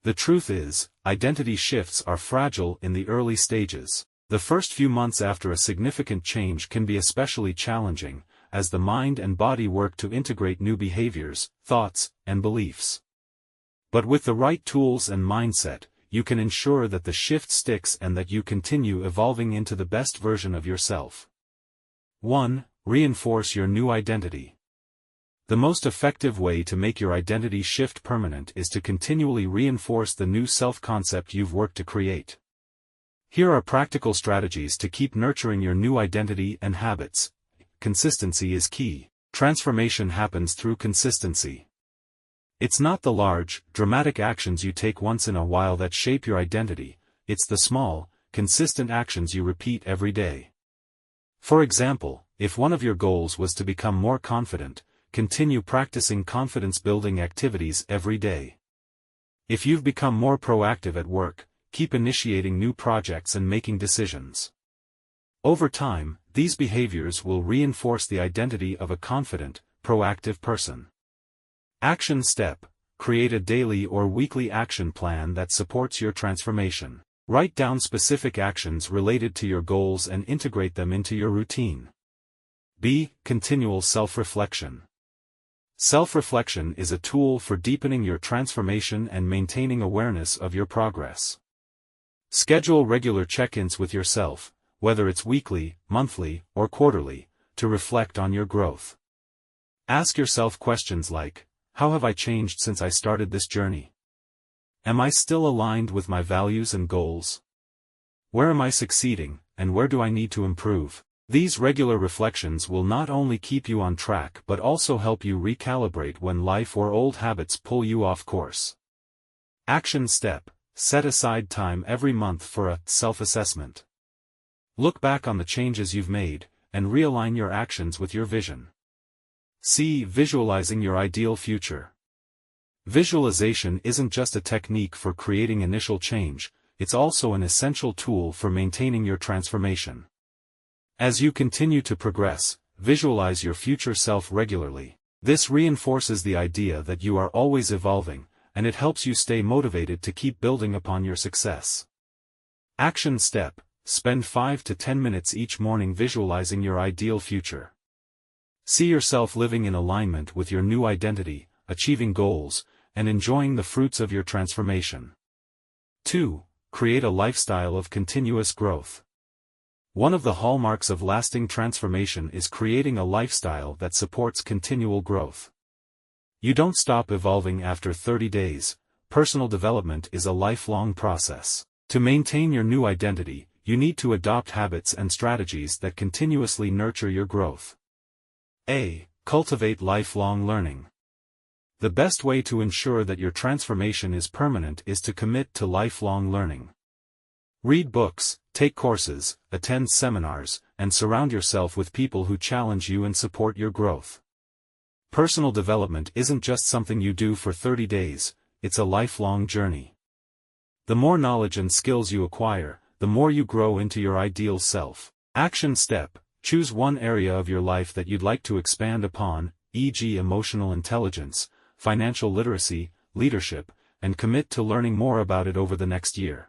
The truth is, identity shifts are fragile in the early stages. The first few months after a significant change can be especially challenging, as the mind and body work to integrate new behaviors, thoughts, and beliefs. But with the right tools and mindset, you can ensure that the shift sticks and that you continue evolving into the best version of yourself. 1. Reinforce your new identity. The most effective way to make your identity shift permanent is to continually reinforce the new self-concept you've worked to create. Here are practical strategies to keep nurturing your new identity and habits. Consistency is key. Transformation happens through consistency. It's not the large, dramatic actions you take once in a while that shape your identity, it's the small, consistent actions you repeat every day. For example, if one of your goals was to become more confident, continue practicing confidence-building activities every day. If you've become more proactive at work, keep initiating new projects and making decisions. Over time, these behaviors will reinforce the identity of a confident, proactive person. Action step: create a daily or weekly action plan that supports your transformation. Write down specific actions related to your goals and integrate them into your routine. B. Continual self-reflection. Self-reflection is a tool for deepening your transformation and maintaining awareness of your progress. Schedule regular check-ins with yourself, whether it's weekly, monthly, or quarterly, to reflect on your growth. Ask yourself questions like, how have I changed since I started this journey? Am I still aligned with my values and goals? Where am I succeeding, and where do I need to improve? These regular reflections will not only keep you on track but also help you recalibrate when life or old habits pull you off course. Action step: set aside time every month for a self-assessment. Look back on the changes you've made, and realign your actions with your vision. C. Visualizing your ideal future. Visualization isn't just a technique for creating initial change, it's also an essential tool for maintaining your transformation. As you continue to progress, visualize your future self regularly. This reinforces the idea that you are always evolving, and it helps you stay motivated to keep building upon your success. Action step: spend 5 to 10 minutes each morning visualizing your ideal future. See yourself living in alignment with your new identity, achieving goals, and enjoying the fruits of your transformation. 2. Create a lifestyle of continuous growth. One of the hallmarks of lasting transformation is creating a lifestyle that supports continual growth. You don't stop evolving after 30 days, personal development is a lifelong process. To maintain your new identity, you need to adopt habits and strategies that continuously nurture your growth. A. Cultivate lifelong learning. The best way to ensure that your transformation is permanent is to commit to lifelong learning. Read books, take courses, attend seminars, and surround yourself with people who challenge you and support your growth. Personal development isn't just something you do for 30 days, it's a lifelong journey. The more knowledge and skills you acquire, the more you grow into your ideal self. Action step: choose one area of your life that you'd like to expand upon, e.g. emotional intelligence, financial literacy, leadership, and commit to learning more about it over the next year.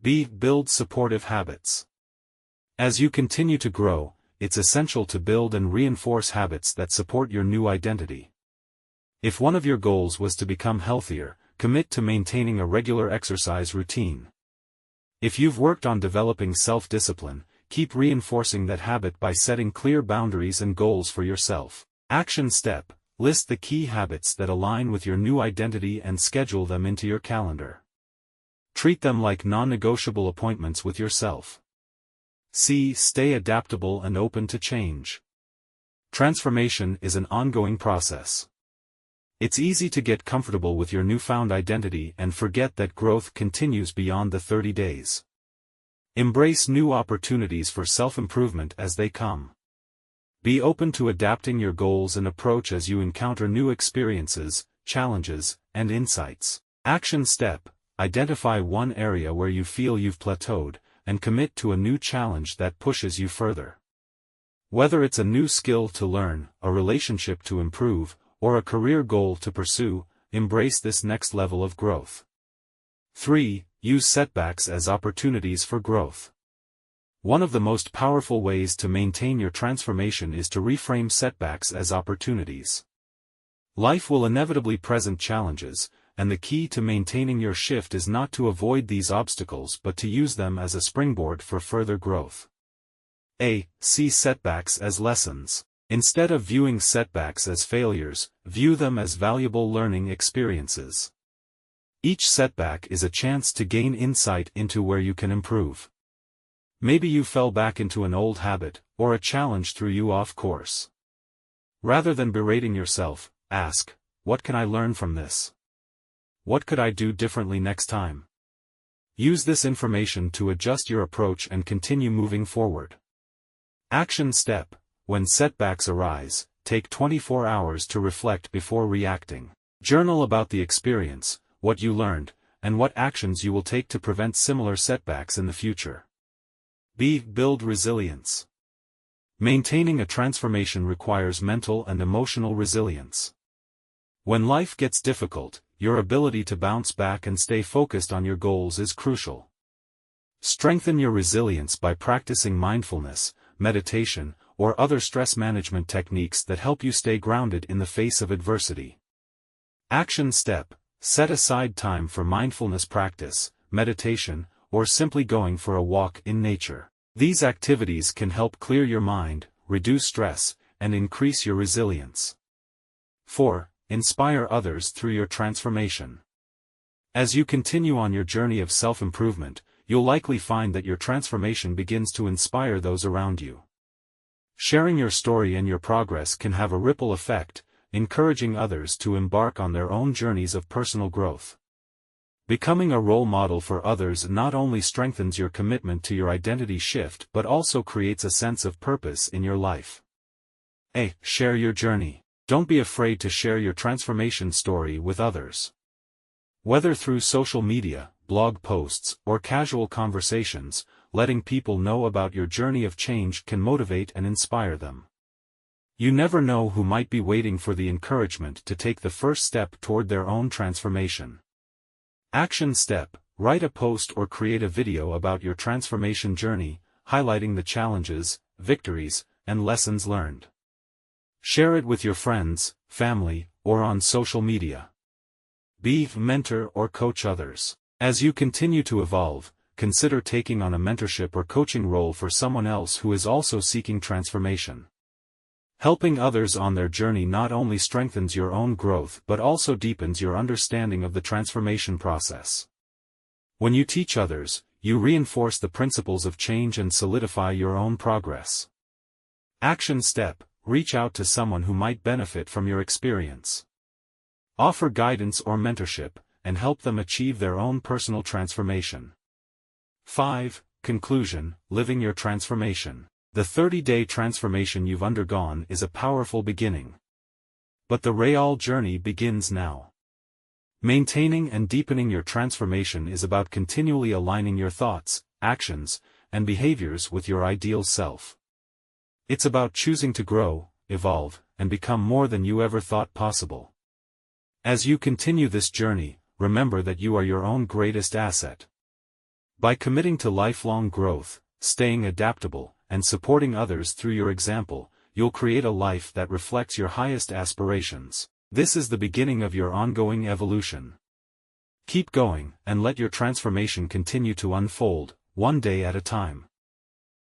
B. Build supportive habits. As you continue to grow, it's essential to build and reinforce habits that support your new identity. If one of your goals was to become healthier, commit to maintaining a regular exercise routine. If you've worked on developing self-discipline, keep reinforcing that habit by setting clear boundaries and goals for yourself. Action step: list the key habits that align with your new identity and schedule them into your calendar. Treat them like non-negotiable appointments with yourself. C. Stay adaptable and open to change. Transformation is an ongoing process. It's easy to get comfortable with your newfound identity and forget that growth continues beyond the 30 days. Embrace new opportunities for self-improvement as they come. Be open to adapting your goals and approach as you encounter new experiences, challenges, and insights. Action step: identify one area where you feel you've plateaued, and commit to a new challenge that pushes you further. Whether it's a new skill to learn, a relationship to improve, or a career goal to pursue, embrace this next level of growth. 3. Use setbacks as opportunities for growth. One of the most powerful ways to maintain your transformation is to reframe setbacks as opportunities. Life will inevitably present challenges, and the key to maintaining your shift is not to avoid these obstacles but to use them as a springboard for further growth. A. See setbacks as lessons. Instead of viewing setbacks as failures, view them as valuable learning experiences. Each setback is a chance to gain insight into where you can improve. Maybe you fell back into an old habit, or a challenge threw you off course. Rather than berating yourself, ask, what can I learn from this? What could I do differently next time? Use this information to adjust your approach and continue moving forward. Action step: when setbacks arise, take 24 hours to reflect before reacting. Journal about the experience, what you learned, and what actions you will take to prevent similar setbacks in the future. B. Build resilience. Maintaining a transformation requires mental and emotional resilience. When life gets difficult, your ability to bounce back and stay focused on your goals is crucial. Strengthen your resilience by practicing mindfulness, meditation, or other stress management techniques that help you stay grounded in the face of adversity. Action step: set aside time for mindfulness practice, meditation, or simply going for a walk in nature. These activities can help clear your mind, reduce stress, and increase your resilience. 4. Inspire others through your transformation. As you continue on your journey of self-improvement, you'll likely find that your transformation begins to inspire those around you. Sharing your story and your progress can have a ripple effect, encouraging others to embark on their own journeys of personal growth. Becoming a role model for others not only strengthens your commitment to your identity shift but also creates a sense of purpose in your life. A. Share your journey. Don't be afraid to share your transformation story with others. Whether through social media, blog posts, or casual conversations, letting people know about your journey of change can motivate and inspire them. You never know who might be waiting for the encouragement to take the first step toward their own transformation. Action step: write a post or create a video about your transformation journey, highlighting the challenges, victories, and lessons learned. Share it with your friends, family, or on social media. B. Mentor or coach others. As you continue to evolve, consider taking on a mentorship or coaching role for someone else who is also seeking transformation. Helping others on their journey not only strengthens your own growth but also deepens your understanding of the transformation process. When you teach others, you reinforce the principles of change and solidify your own progress. Action step: reach out to someone who might benefit from your experience. Offer guidance or mentorship, and help them achieve their own personal transformation. 5. Conclusion: living your transformation. The 30-day transformation you've undergone is a powerful beginning. But the real journey begins now. Maintaining and deepening your transformation is about continually aligning your thoughts, actions, and behaviors with your ideal self. It's about choosing to grow, evolve, and become more than you ever thought possible. As you continue this journey, remember that you are your own greatest asset. By committing to lifelong growth, staying adaptable, and supporting others through your example, you'll create a life that reflects your highest aspirations. This is the beginning of your ongoing evolution. Keep going, and let your transformation continue to unfold, one day at a time.